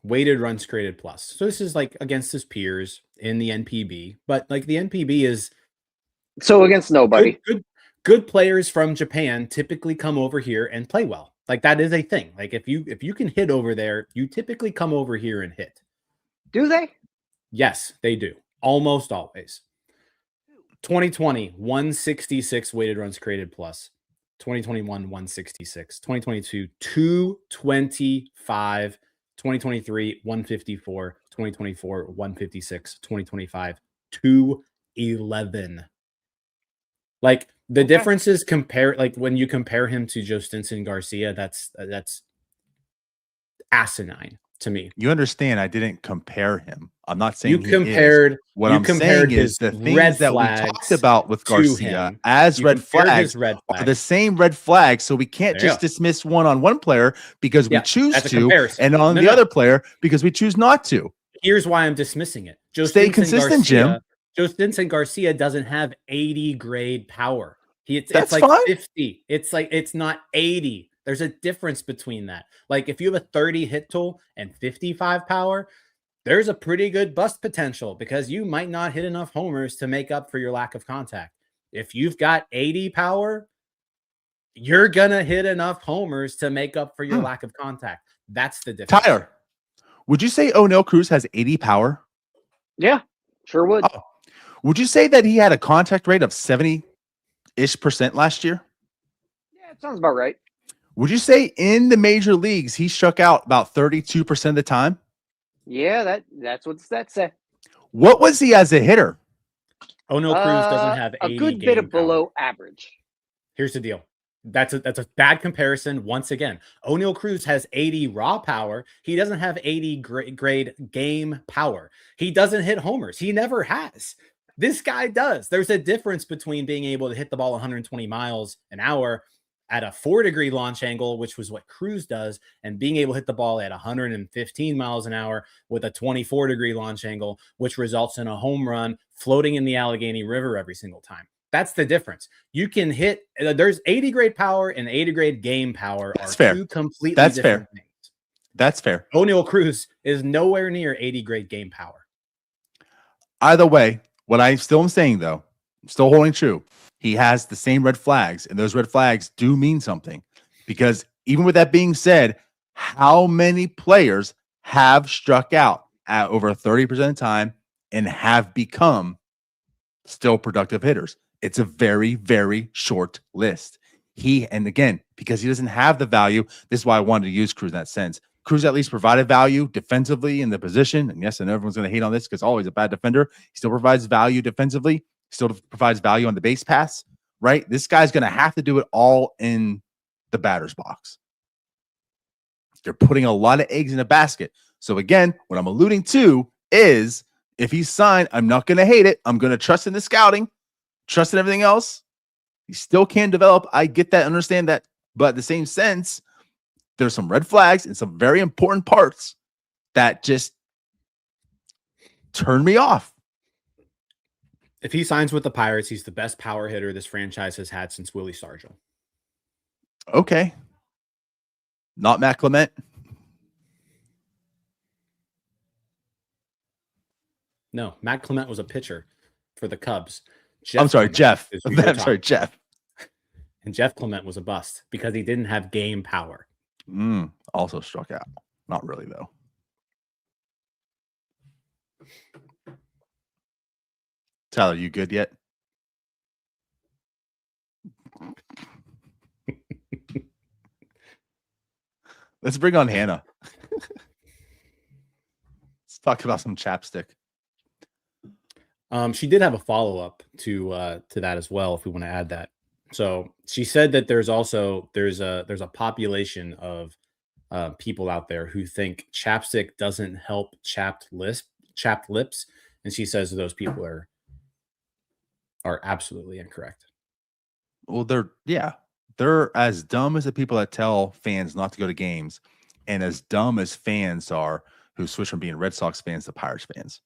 weighted runs created plus. So this is like against his peers in the NPB, but like the NPB is so against nobody. Good players from Japan typically come over here and play well. Like, that is a thing. Like, if you can hit over there, you typically come over here and hit. Do they? Yes, they do. Almost always. 2020, 166 weighted runs created plus. 2021, 166. 2022, 225. 2023, 154. 2024, 156. 2025, 211. Like, the differences compare, like, when you compare him to Joe Stinson Garcia, that's asinine to me. You understand, I didn't compare him. I'm not saying you compared. What I'm saying is the things that we talked about with Garcia as red flags are the same red flags. So we can't just dismiss one on one player because we choose to, and on the other player because we choose not to. Here's why I'm dismissing it. Stay consistent, Jim. Joe Stinson Garcia doesn't have 80 grade power. It's like fine. 50. It's not 80. There's a difference between that. Like, if you have a 30 hit tool and 55 power, there's a pretty good bust potential because you might not hit enough homers to make up for your lack of contact. If you've got 80 power, you're going to hit enough homers to make up for your lack of contact. That's the difference. Tyler, would you say O'Neal Cruz has 80 power? Yeah, sure would. Oh. Would you say that he had a contact rate of 70-ish% last year? Yeah, it sounds about right. Would you say in the major leagues he struck out about 32% of the time? Yeah, that's what the stats say. What was he as a hitter? O'Neal Cruz doesn't have 80 a good bit of below average. Here's the deal. That's a bad comparison. Once again, O'Neal Cruz has 80 raw power. He doesn't have 80 grade game power. He doesn't hit homers. He never has. This guy does. There's a difference between being able to hit the ball 120 miles an hour at a 4-degree launch angle, which was what Cruz does, and being able to hit the ball at 115 miles an hour with a 24-degree launch angle, which results in a home run floating in the Allegheny River every single time. That's the difference. You can hit, there's 80 grade power and 80 grade game power are two completely different things. That's fair. O'Neal Cruz is nowhere near 80 grade game power. Either way, what I still am saying, though, still holding true, he has the same red flags, and those red flags do mean something. Because even with that being said, how many players have struck out at over 30% of the time and have become still productive hitters? It's a very, very short list. And again, because he doesn't have the value, this is why I wanted to use Cruz in that sense. Cruz at least provided value defensively in the position. And yes, I know everyone's going to hate on this because always a bad defender. He still provides value defensively. Still provides value on the base pass, right? This guy's going to have to do it all in the batter's box. They're putting a lot of eggs in a basket. So again, what I'm alluding to is if he's signed, I'm not going to hate it. I'm going to trust in the scouting, trust in everything else. He still can develop. I get that, understand that. But in the same sense, there's some red flags and some very important parts that just turn me off. If he signs with the Pirates, he's the best power hitter this franchise has had since Willie Stargell. Okay. Not Matt Clement. No, Matt Clement was a pitcher for the Cubs. I'm sorry, Jeff. is who you're I'm talking sorry, Jeff. And Jeff Clement was a bust because he didn't have game power. Also struck out. Not really, though. Tyler, you good yet? Let's bring on Hannah. Let's talk about some chapstick. She did have a follow-up to that as well, if we want to add that. So she said that there's a population of people out there who think chapstick doesn't help chapped lips, and she says those people are absolutely incorrect. Well, they're as dumb as the people that tell fans not to go to games, and as dumb as fans are who switch from being Red Sox fans to Pirates fans.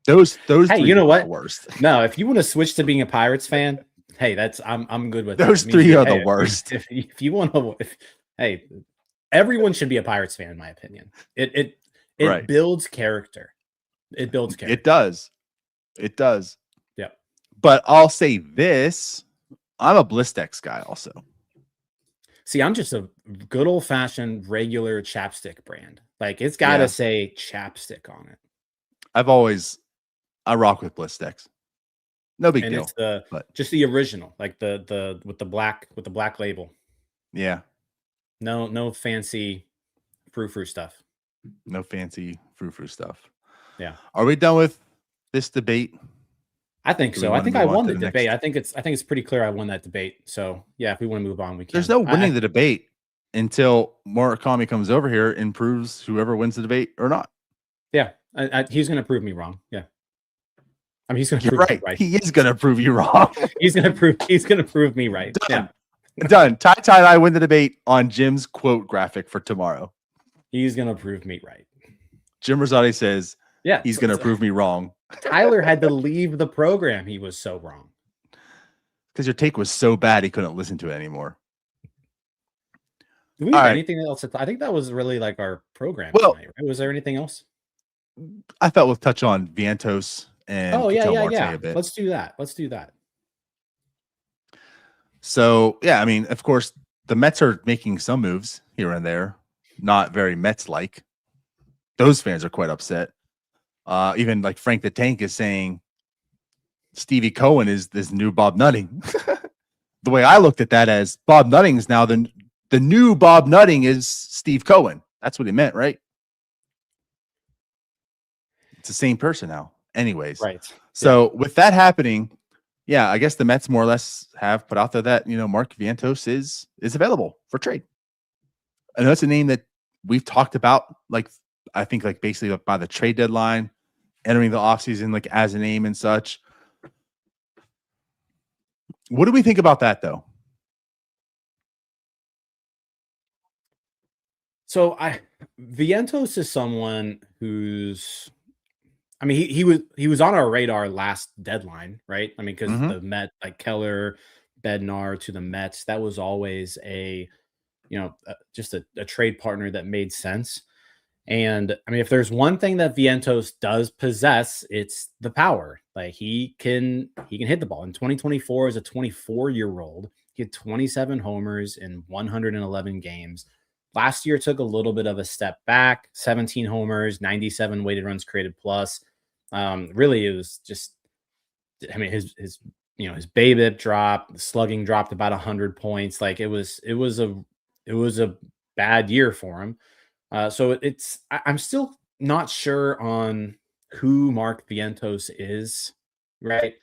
Those Hey, three you know are what? the worst. No, if you want to switch to being a Pirates fan, hey, I'm good with Those that. three are Hey, the worst. If you want to, hey, everyone should be a Pirates fan, in my opinion. It Right. builds character. It builds character. It does. It does. Yeah. But I'll say this. I'm a Blistex guy also. See, I'm just a good old fashioned regular chapstick brand. Like it's got to say chapstick on it. I rock with Blistex. No big And deal. it's but just the original, like the with the black label. yeah, No fancy frou-frou stuff. no fancy frou-frou stuff. Yeah. Are we done with this debate? I think Do we so. I wanna think move I on won to the the debate. next? I think it's pretty clear I won that debate. So yeah, if we want to move on, we can. There's no winning the debate until Murakami comes over here and proves whoever wins the debebate or not. Yeah, he's going to prove me wrong. Yeah, I mean he's going to You're prove right. me right. He is going to prove you wrong. He's going to prove me right. Done. Yeah, Done. Ty and I win the debate on Jim's quote graphic for tomorrow. he's going to prove me right. Jim Rosati says, Yeah, he's going to prove me wrong. Tyler had to leave the program. He was so wrong. Because your take was so bad he couldn't listen to it anymore. Do we have All right. anything else? I think that was really like our program Well- tonight, right? Was there anything else? I thought we'll touch on Vientos and Ketel Marte a bit. Let's do that. So, yeah, I mean, of course, the Mets are making some moves here and there, not very Mets-like. Those fans are quite upset. Even like Frank the Tank is saying Stevie Cohen is this new Bob Nutting. The way I looked at that as Bob Nutting is now the new Bob Nutting is Steve Cohen. That's what he meant, right? It's the same person now. Anyways. Right. So with that happening, yeah, I guess the Mets more or less have put out there that, Mark Vientos is available for trade. And that's a name that we've talked about, like, I think like basically by the trade deadline, entering the offseason, like as a name and such. What do we think about that though? So Vientos is someone who's, I mean, he was on our radar last deadline, right? I mean, because the Met, like Keller, Bednar to the Mets, that was always just a trade partner that made sense. And I mean, if there's one thing that Vientos does possess, it's the power. Like he can hit the ball. In 2024, as a 24-year-old, he had 27 homers in 111 games. Last year took a little bit of a step back, 17 homers, 97 weighted runs created plus. Really, it was just, I mean, his BABIP dropped, the slugging dropped about 100 points. Like it was a bad year for him. So I'm still not sure on who Mark Vientos is, right?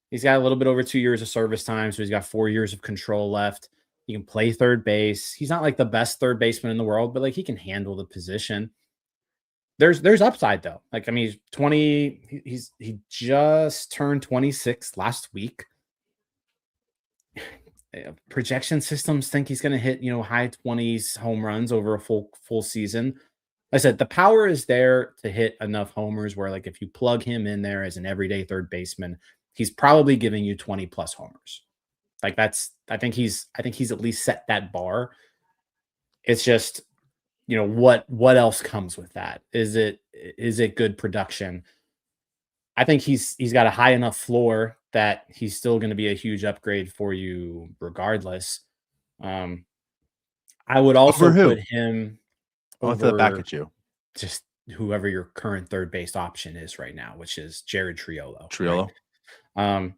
He's got a little bit over 2 years of service time, so he's got 4 years of control left. He can play third base. He's not like the best third baseman in the world, but like he can handle the position. There's upside though. Like, I mean, he's 20, he just turned 26 last week. Projection systems think he's going to hit, high 20s home runs over a full season. Like I said, the power is there to hit enough homers where, like, if you plug him in there as an everyday third baseman, he's probably giving you 20 plus homers. Like, I think he's at least set that bar. It's just, what else comes with that? Is it good production? I think he's got a high enough floor that he's still going to be a huge upgrade for you regardless. I would also put him I'll throw it back at you. Just whoever your current third base option is right now, which is Jared Triolo. Right?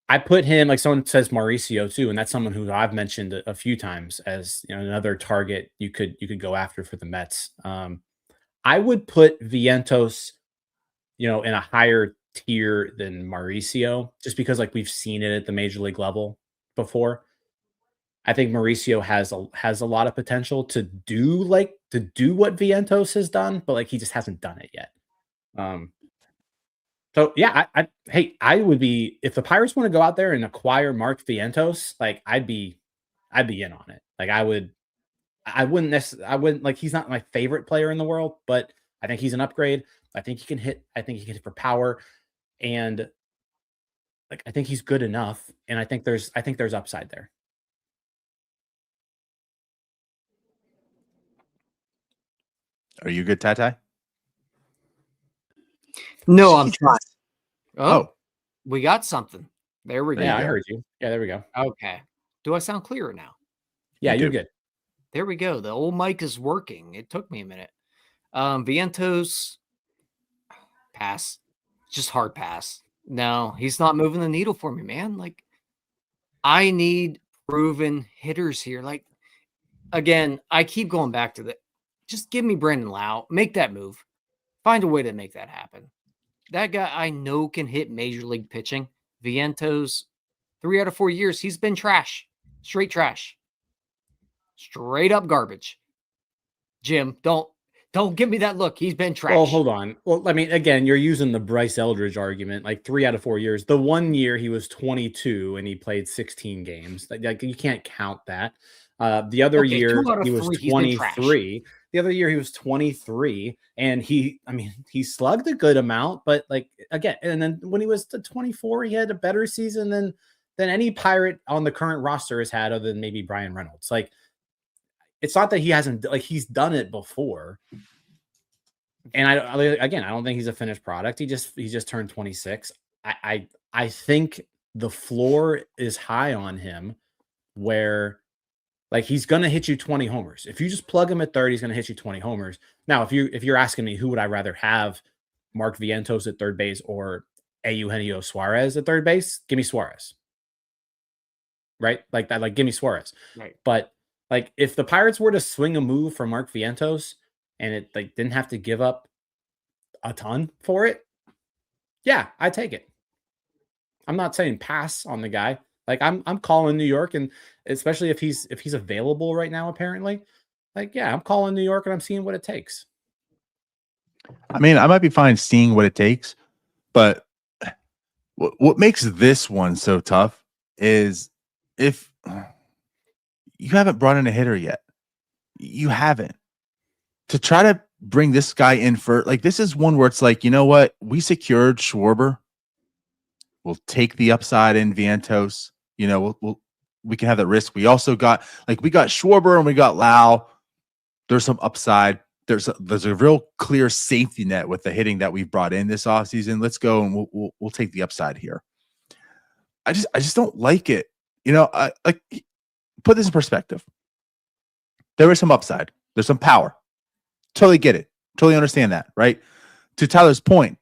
I put him, like someone says Mauricio too, and that's someone who I've mentioned a few times as another target you could go after for the Mets. I would put Vientos, in a higher tier than Mauricio, just because like we've seen it at the major league level before. I think Mauricio has a lot of potential to do what Vientos has done, but like he just hasn't done it yet. So yeah, I would be, if the Pirates want to go out there and acquire Mark Vientos, like I'd be in on it. Like I wouldn't, like, he's not my favorite player in the world, but I think he's an upgrade. I think he can hit for power, and like I think he's good enough, and I think there's upside there. Are you good, Tatai? No, I'm trying. Oh, we got something. There we go. Yeah, I heard you. Yeah, there we go. Okay. Do I sound clearer now? Yeah, you're good. There we go. The old mic is working. It took me a minute. Vientos, pass. Just hard pass. No, he's not moving the needle for me, man. Like, I need proven hitters here. Like, again, I keep going back to just give me Brandon Lau. Make that move. Find a way to make that happen. That guy I know can hit major league pitching. Vientos, 3 out of 4 years, he's been trash. Straight trash. Straight up garbage. Jim, don't give me that look. He's been trash. Well, hold on. Well, I mean, again, you're using the Bryce Eldridge argument, like 3 out of 4 years. The 1 year he was 22 and he played 16 games. Like you can't count that. The other year he was 23. The other year he was 23, and he slugged a good amount, but like again, and then when he was 24, he had a better season than any Pirate on the current roster has had, other than maybe Brian Reynolds. Like, it's not that he hasn't, like, he's done it before. And I don't think he's a finished product. He just turned 26. I think the floor is high on him, where like he's gonna hit you 20 homers. If you just plug him at third, he's gonna hit you 20 homers. Now, if you're asking me who would I rather have, Mark Vientos at third base or Eugenio Suarez at third base, give me Suarez. Right? Like that, like give me Suarez. Right. But like if the Pirates were to swing a move for Mark Vientos and it like didn't have to give up a ton for it, yeah, I take it. I'm not saying pass on the guy. Like I'm calling New York, and especially if he's available right now, apparently, like, yeah, I'm calling New York and I'm seeing what it takes. I mean, I might be fine seeing what it takes, but what makes this one so tough is if you haven't brought in a hitter yet. You haven't. To try to bring this guy in for, like, this is one where it's like, you know what? We secured Schwarber. We'll take the upside in Vientos. You know, we can have that risk. We also got, like, we got Schwarber and we got Lau. There's some upside. There's a real clear safety net with the hitting that we've brought in this offseason. Let's go and we'll take the upside here. I just don't like it. You know, like, put this in perspective. There is some upside. There's some power. Totally get it. Totally understand that, right? To Tyler's point,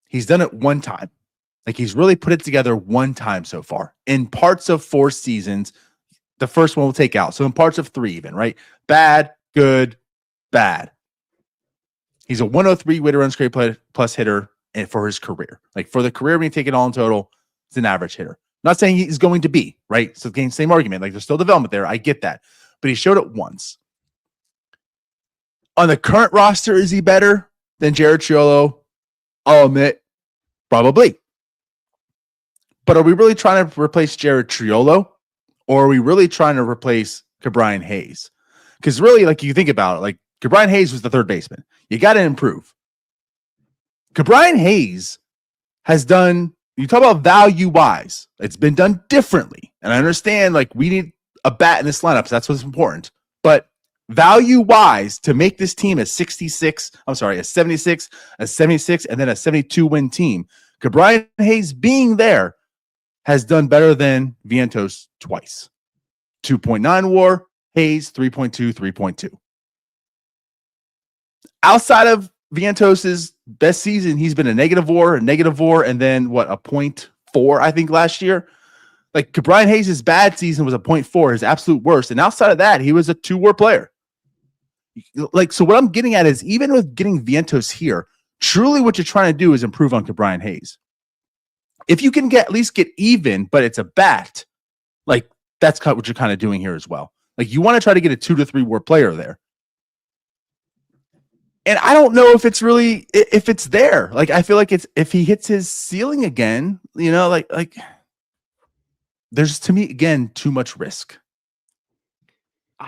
he's done it one time. Like, he's really put it together one time so far. In parts of 4 seasons, the first one we'll take out. So in parts of 3 even, right? Bad, good, bad. He's a 103 weighted runs created plus hitter and for his career. Like for the career, when you take it all in total, it's an average hitter. Not saying he's going to be, right? So again, same argument. Like there's still development there. I get that. But he showed it once. On the current roster, is he better than Jared Triolo? I'll admit, probably. But are we really trying to replace Jared Triolo? Or are we really trying to replace Ke'Bryan Hayes? Because really, like you think about it, like Ke'Bryan Hayes was the third baseman. You got to improve. Ke'Bryan Hayes has done, you talk about value-wise, it's been done differently. And I understand, like, we need a bat in this lineup, so that's what's important. But value-wise, to make this team a 76, a 76, and then a 72-win team, Ke'Bryan Hayes being there has done better than Vientos twice. 2.9 WAR, Hayes 3.2, 3.2. Outside of Vientos' best season, he's been a negative WAR, and then what, a 0.4, I think, last year. Like Ke'Bryan Hayes' bad season was a 0.4, his absolute worst. And outside of that, he was a 2-WAR player. Like, so what I'm getting at is even with getting Vientos here, truly what you're trying to do is improve on Ke'Bryan Hayes. If you can at least get even, but it's a bat, like that's kind of what you're kind of doing here as well. Like you want to try to get a 2 to 3 WAR player there. And I don't know if it's really, if it's there. Like, I feel like it's, if he hits his ceiling again, you know, like there's, to me, again, too much risk,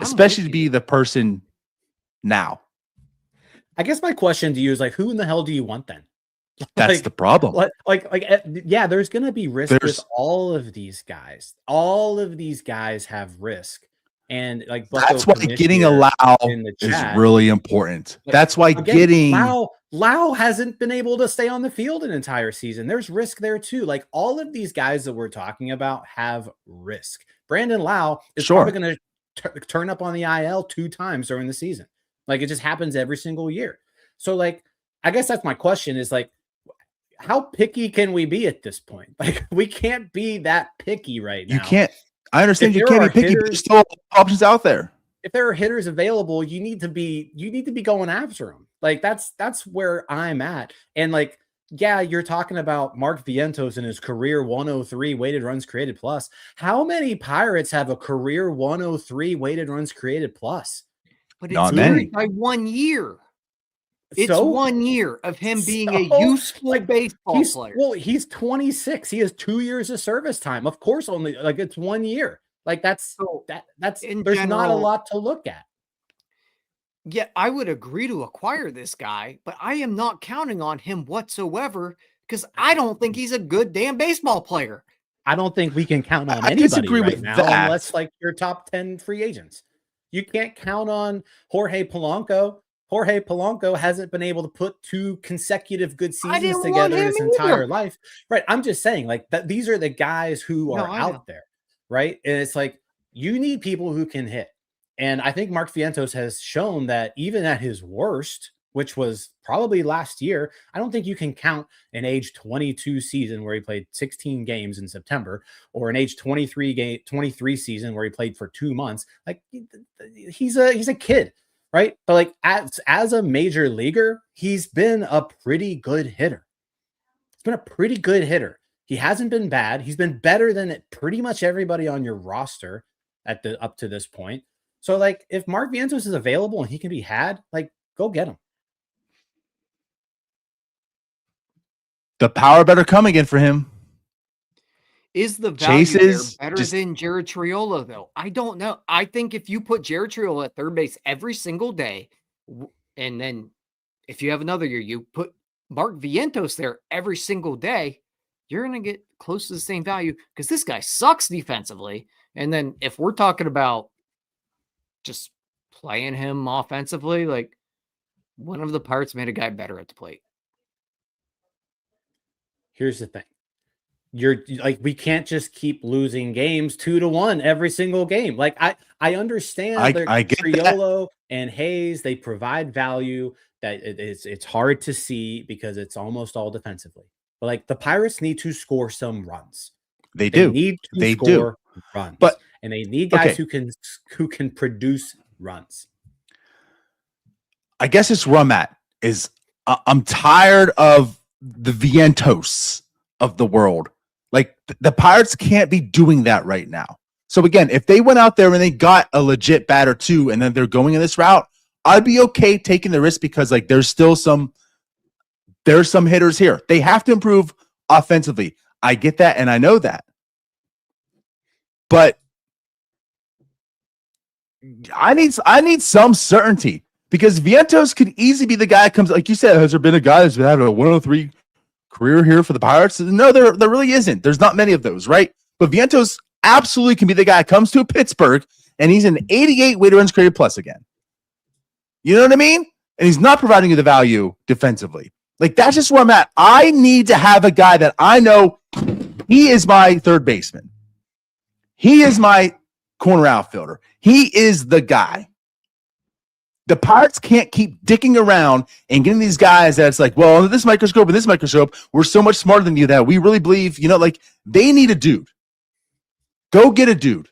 especially to be the person now. I guess my question to you is like, who in the hell do you want then? That's the problem. Yeah, there's going to be risk with all of these guys. All of these guys have risk. And like that's why getting a Lau is really important. That's why getting Lau hasn't been able to stay on the field an entire season. There's risk there too. Like all of these guys that we're talking about have risk. Brandon Lau is probably going to turn up on the IL 2 times during the season. Like it just happens every single year. So like, I guess that's my question is like, how picky can we be at this point? Like we can't be that picky right now. You can't. I understand you can't be picky, but there's still options out there. If there are hitters available, you need to be going after them. Like that's where I'm at. And like, yeah, you're talking about Mark Vientos and his career 103 weighted runs created plus. How many Pirates have a career 103 weighted runs created plus? But it's many. By 1 year. It's 1 year of him being a useful baseball player. Well, he's 26. He has 2 years of service time. Of course, only like it's 1 year. Like that's there's not a lot to look at. Yeah, I would agree to acquire this guy, but I am not counting on him whatsoever because I don't think he's a good damn baseball player. I don't think we can count on anybody right now unless like your top 10 free agents. You can't count on Jorge Polanco. Jorge Polanco hasn't been able to put 2 consecutive good seasons together his entire life. Right. I'm just saying like that these are the guys who are out there. Right. And it's like you need people who can hit. And I think Mark Vientos has shown that even at his worst, which was probably last year, I don't think you can count an age 22 season where he played 16 games in September or an age 23 season where he played for 2 months. Like he's a kid. Right. But like as a major leaguer, he's been a pretty good hitter. He's been a pretty good hitter. He hasn't been bad. He's been better than pretty much everybody on your roster up to this point. So like if Mark Vientos is available and he can be had, like go get him. The power better come again for him. Is the value better than Jared Triolo, though? I don't know. I think if you put Jared Triolo at third base every single day, and then if you have another year, you put Mark Vientos there every single day, you're going to get close to the same value because this guy sucks defensively. And then if we're talking about just playing him offensively, like one of the Pirates made a guy better at the plate. Here's the thing. You're like, we can't just keep losing games 2-1 every single game. Like I understand I get Triolo and Hayes, they provide value that it's hard to see because it's almost all defensively. But like the Pirates need to score some runs. They do. Need to they score runs. But and they need guys okay. who can produce runs. I guess it's where I'm at. Is I'm tired of the Vientos of the world. Like the Pirates can't be doing that right now. So again, if they went out there and they got a legit bat or two, and then they're going in this route, I'd be okay taking the risk because like there's some hitters here. They have to improve offensively. I get that, and I know that. But I need some certainty because Vientos could easily be the guy that comes, like you said, has there been a guy that's been having a 103 career here for the Pirates? No, there really isn't. There's not many of those, right? But Vientos absolutely can be the guy that comes to Pittsburgh and he's an 88 weighted runs created plus again. You know what I mean? And he's not providing you the value defensively. Like that's just where I'm at. I need to have a guy that I know he is my third baseman. He is my corner outfielder. He is the guy. The Pirates can't keep dicking around and getting these guys that's like, well, under this microscope and this microscope, we're so much smarter than you that we really believe, like they need a dude. Go get a dude.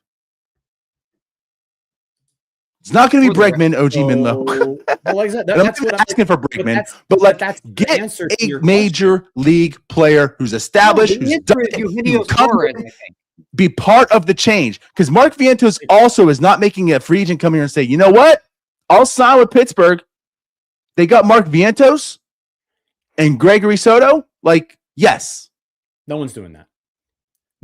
It's not going to be Bregman, OG Minlow. Well, like I said, I'm not even asking for Bregman, but that's get a major league player who's established, who's done it, be part of the change. Because Mark Vientos also is not making a free agent come here and say, you know what? I'll sign with Pittsburgh. They got Mark Vientos and Gregory Soto. Like, yes. No one's doing that.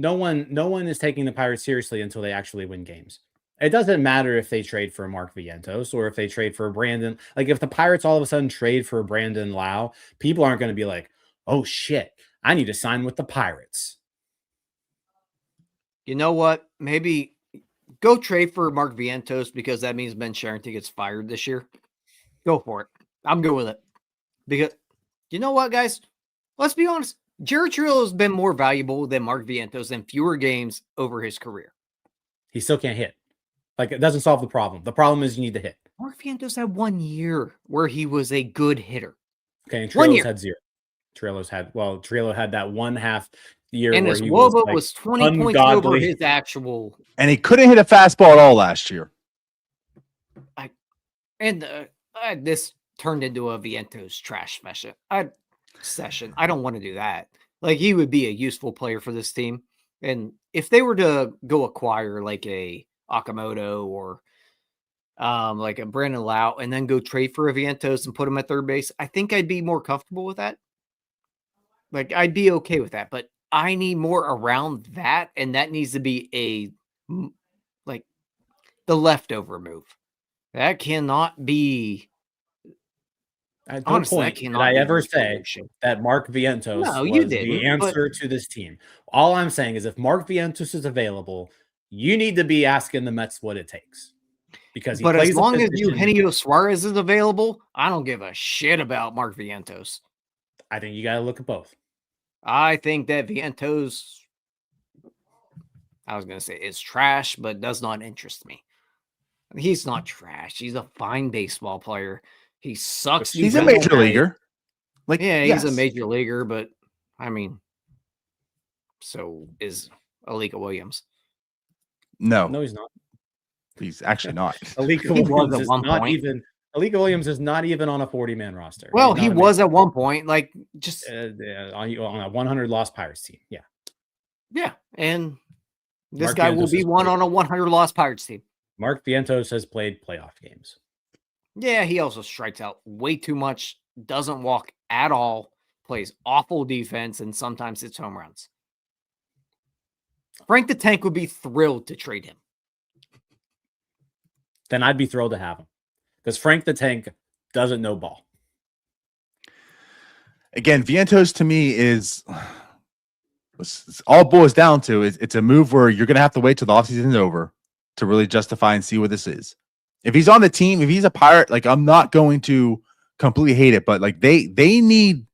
No one is taking the Pirates seriously until they actually win games. It doesn't matter if they trade for Mark Vientos or if they trade for Brandon. Like, if the Pirates all of a sudden trade for Brandon Lau, people aren't going to be like, oh, shit, I need to sign with the Pirates. You know what? Maybe go trade for Mark Vientos because that means Ben Cherington gets fired this year. Go for it. I'm good with it. Because you know what, guys? Let's be honest. Jared Trillo has been more valuable than Mark Vientos in fewer games over his career. He still can't hit. Like, it doesn't solve the problem. The problem is you need to hit. Mark Vientos had 1 year where he was a good hitter. Okay, and Trillo's had 0. Trillo had that 1/2 year and where his he WOBA was 20 ungodly points over his actual. And he couldn't hit a fastball at all last year. This turned into a Vientos trash session. I don't want to do that. Like, he would be a useful player for this team. And if they were to go acquire like a Okamoto or like a Brandon Lau and then go trade for a Vientos and put him at third base, I think I'd be more comfortable with that. Like, I'd be okay with that, but I need more around that, and that needs to be like the leftover move. That cannot be. At no point did I ever say that Mark Vientos was the answer to this team. All I'm saying is if Mark Vientos is available, you need to be asking the Mets what it takes. Because as long as Eugenio Suarez is available, I don't give a shit about Mark Vientos. I think you got to look at both. I think that Vientos, I was going to say, is trash, but does not interest me. He's not trash. He's a fine baseball player. He sucks. He's a major leaguer. Like, yeah, he's a major leaguer, but I mean, so is Alika Williams. No, he's not. He's actually not. Alika Williams is not even. Alika Williams is not even on a 40-man roster. Well, he was at one point, like just on a 100 lost Pirates team. Yeah, yeah, and this guy will be one on a 100 lost Pirates team. Mark Vientos has played playoff games. Yeah, he also strikes out way too much, doesn't walk at all, plays awful defense, and sometimes hits home runs. Frank the Tank would be thrilled to trade him. Then I'd be thrilled to have him. Because Frank the Tank doesn't know ball. Again, Vientos to me is all it boils down to is it's a move where you're going to have to wait till the offseason is over to really justify and see what this is. If he's on the team, if he's a Pirate, like I'm not going to completely hate it, but like they need,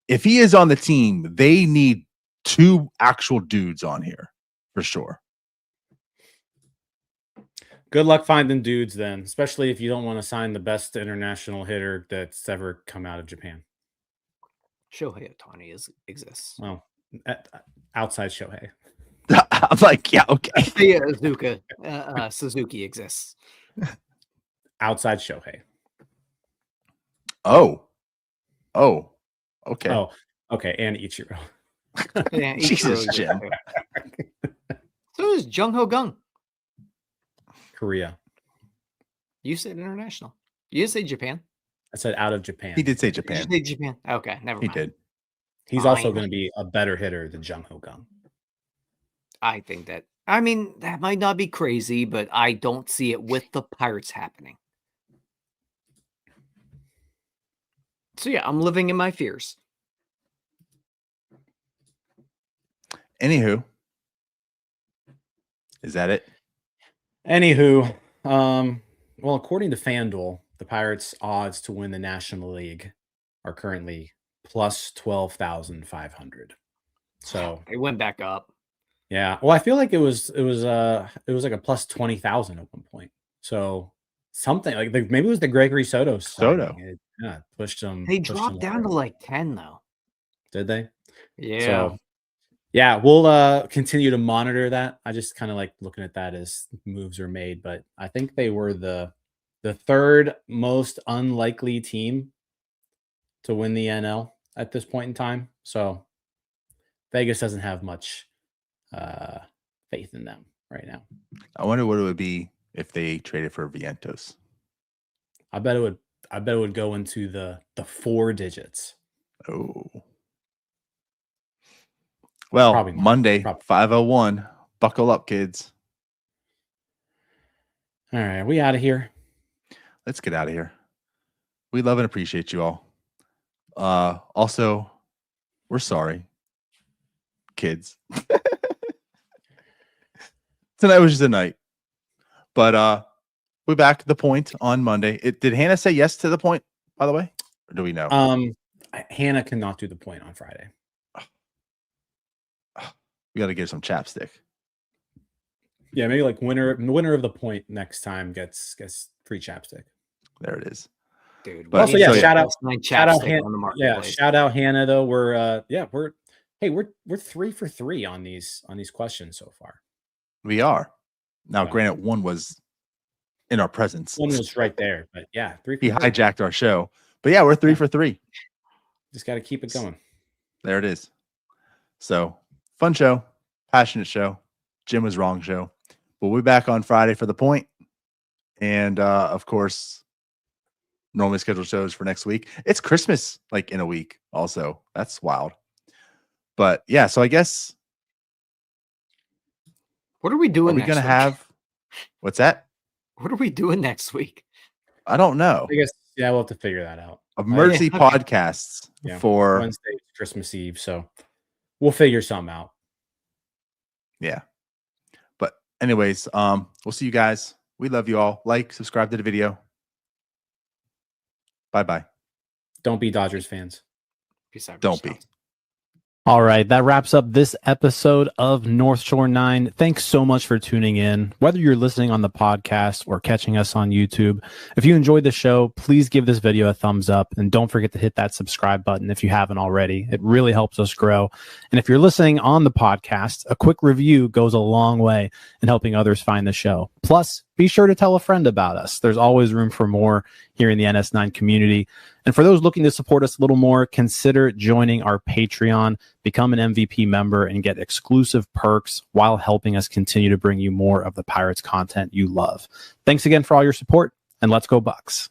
if he is on the team, they need 2 actual dudes on here for sure. Good luck finding dudes then, especially if you don't want to sign the best international hitter that's ever come out of Japan. Shohei Ohtani exists. Well, outside Shohei. I'm like, yeah, okay. Suzuki exists. Outside Shohei. Oh, okay. Oh, okay. And Ichiro. Yeah, Jesus, Ichiro Jim. exists. So is Jung Ho Gung. Korea. You said international. You didn't say Japan. I said out of Japan. He did say Did Japan. you say Japan? Okay, never He mind. did. He's also Fine. going to be a better hitter than Jung Ho Gung. I think that. I mean, that might not be crazy, but I don't see it with the Pirates happening. So yeah, I'm living in my fears. Anywho, is that it? Anywho, well, according to FanDuel, the Pirates' odds to win the National League are currently plus 12,500. So It went back up. yeah, well, I feel like it was like a plus 20,000 at one point. So something like maybe it was the Gregory Soto. Soto. It, yeah, pushed them. They pushed dropped them down to lower. like 10 though. Did they? Yeah. So yeah, we'll continue to monitor that. I just kind of like looking at that as moves are made, but I think they were the third most unlikely team to win the NL at this point in time. So Vegas doesn't have much faith in them right now. I wonder what it would be if they traded for Vientos. I bet it would go into the 4 digits. Oh. Well, Probably not. Monday, Probably. 5:01. Buckle up, kids. All right, we out of here. Let's get out of here. We love and appreciate you all. Also, we're sorry, kids. Tonight was just a night. But we're back at the point on Monday. Did Hannah say yes to the point, by the way? Or do we know? Hannah cannot do the point on Friday. We got to get some chapstick. Yeah, maybe like winner of the point next time gets free chapstick. There it is. Dude. But Also, yeah, so, shout out Chapstick on the marketplace. shout out Hannah though. We're 3 for 3 on these questions so far. We are. Now, Yeah. granted, one was in our presence. One was right there, but yeah, 3 for He 3. hijacked our show. But yeah, we're 3 for 3. Just got to keep it going. There it is. So, fun show, passionate show. Jim was wrong show. We'll be back on Friday for the point. And of course, normally scheduled shows for next week. It's Christmas like in a week also. That's wild. But yeah, so I guess What are we doing are we next going to week? have what's that? What are we doing next week? I don't know. I guess yeah, we'll have to figure that out. Emergency Yeah, okay. Oh, podcasts Yeah. for Wednesday is Christmas Eve, so we'll figure something out. yeah. But anyways, we'll see you guys. We love you all. Like, subscribe to the video. Bye-bye. Don't be Dodgers fans. Peace out. Don't be. All right, that wraps up this episode of North Shore 9. Thanks so much for tuning in. Whether you're listening on the podcast or catching us on YouTube, if you enjoyed the show, please give this video a thumbs up and don't forget to hit that subscribe button if you haven't already. It really helps us grow. And if you're listening on the podcast, a quick review goes a long way in helping others find the show. Plus, be sure to tell a friend about us. There's always room for more here in the NS9 community. And for those looking to support us a little more, consider joining our Patreon, become an MVP member, and get exclusive perks while helping us continue to bring you more of the Pirates content you love. Thanks again for all your support, and let's go Bucks.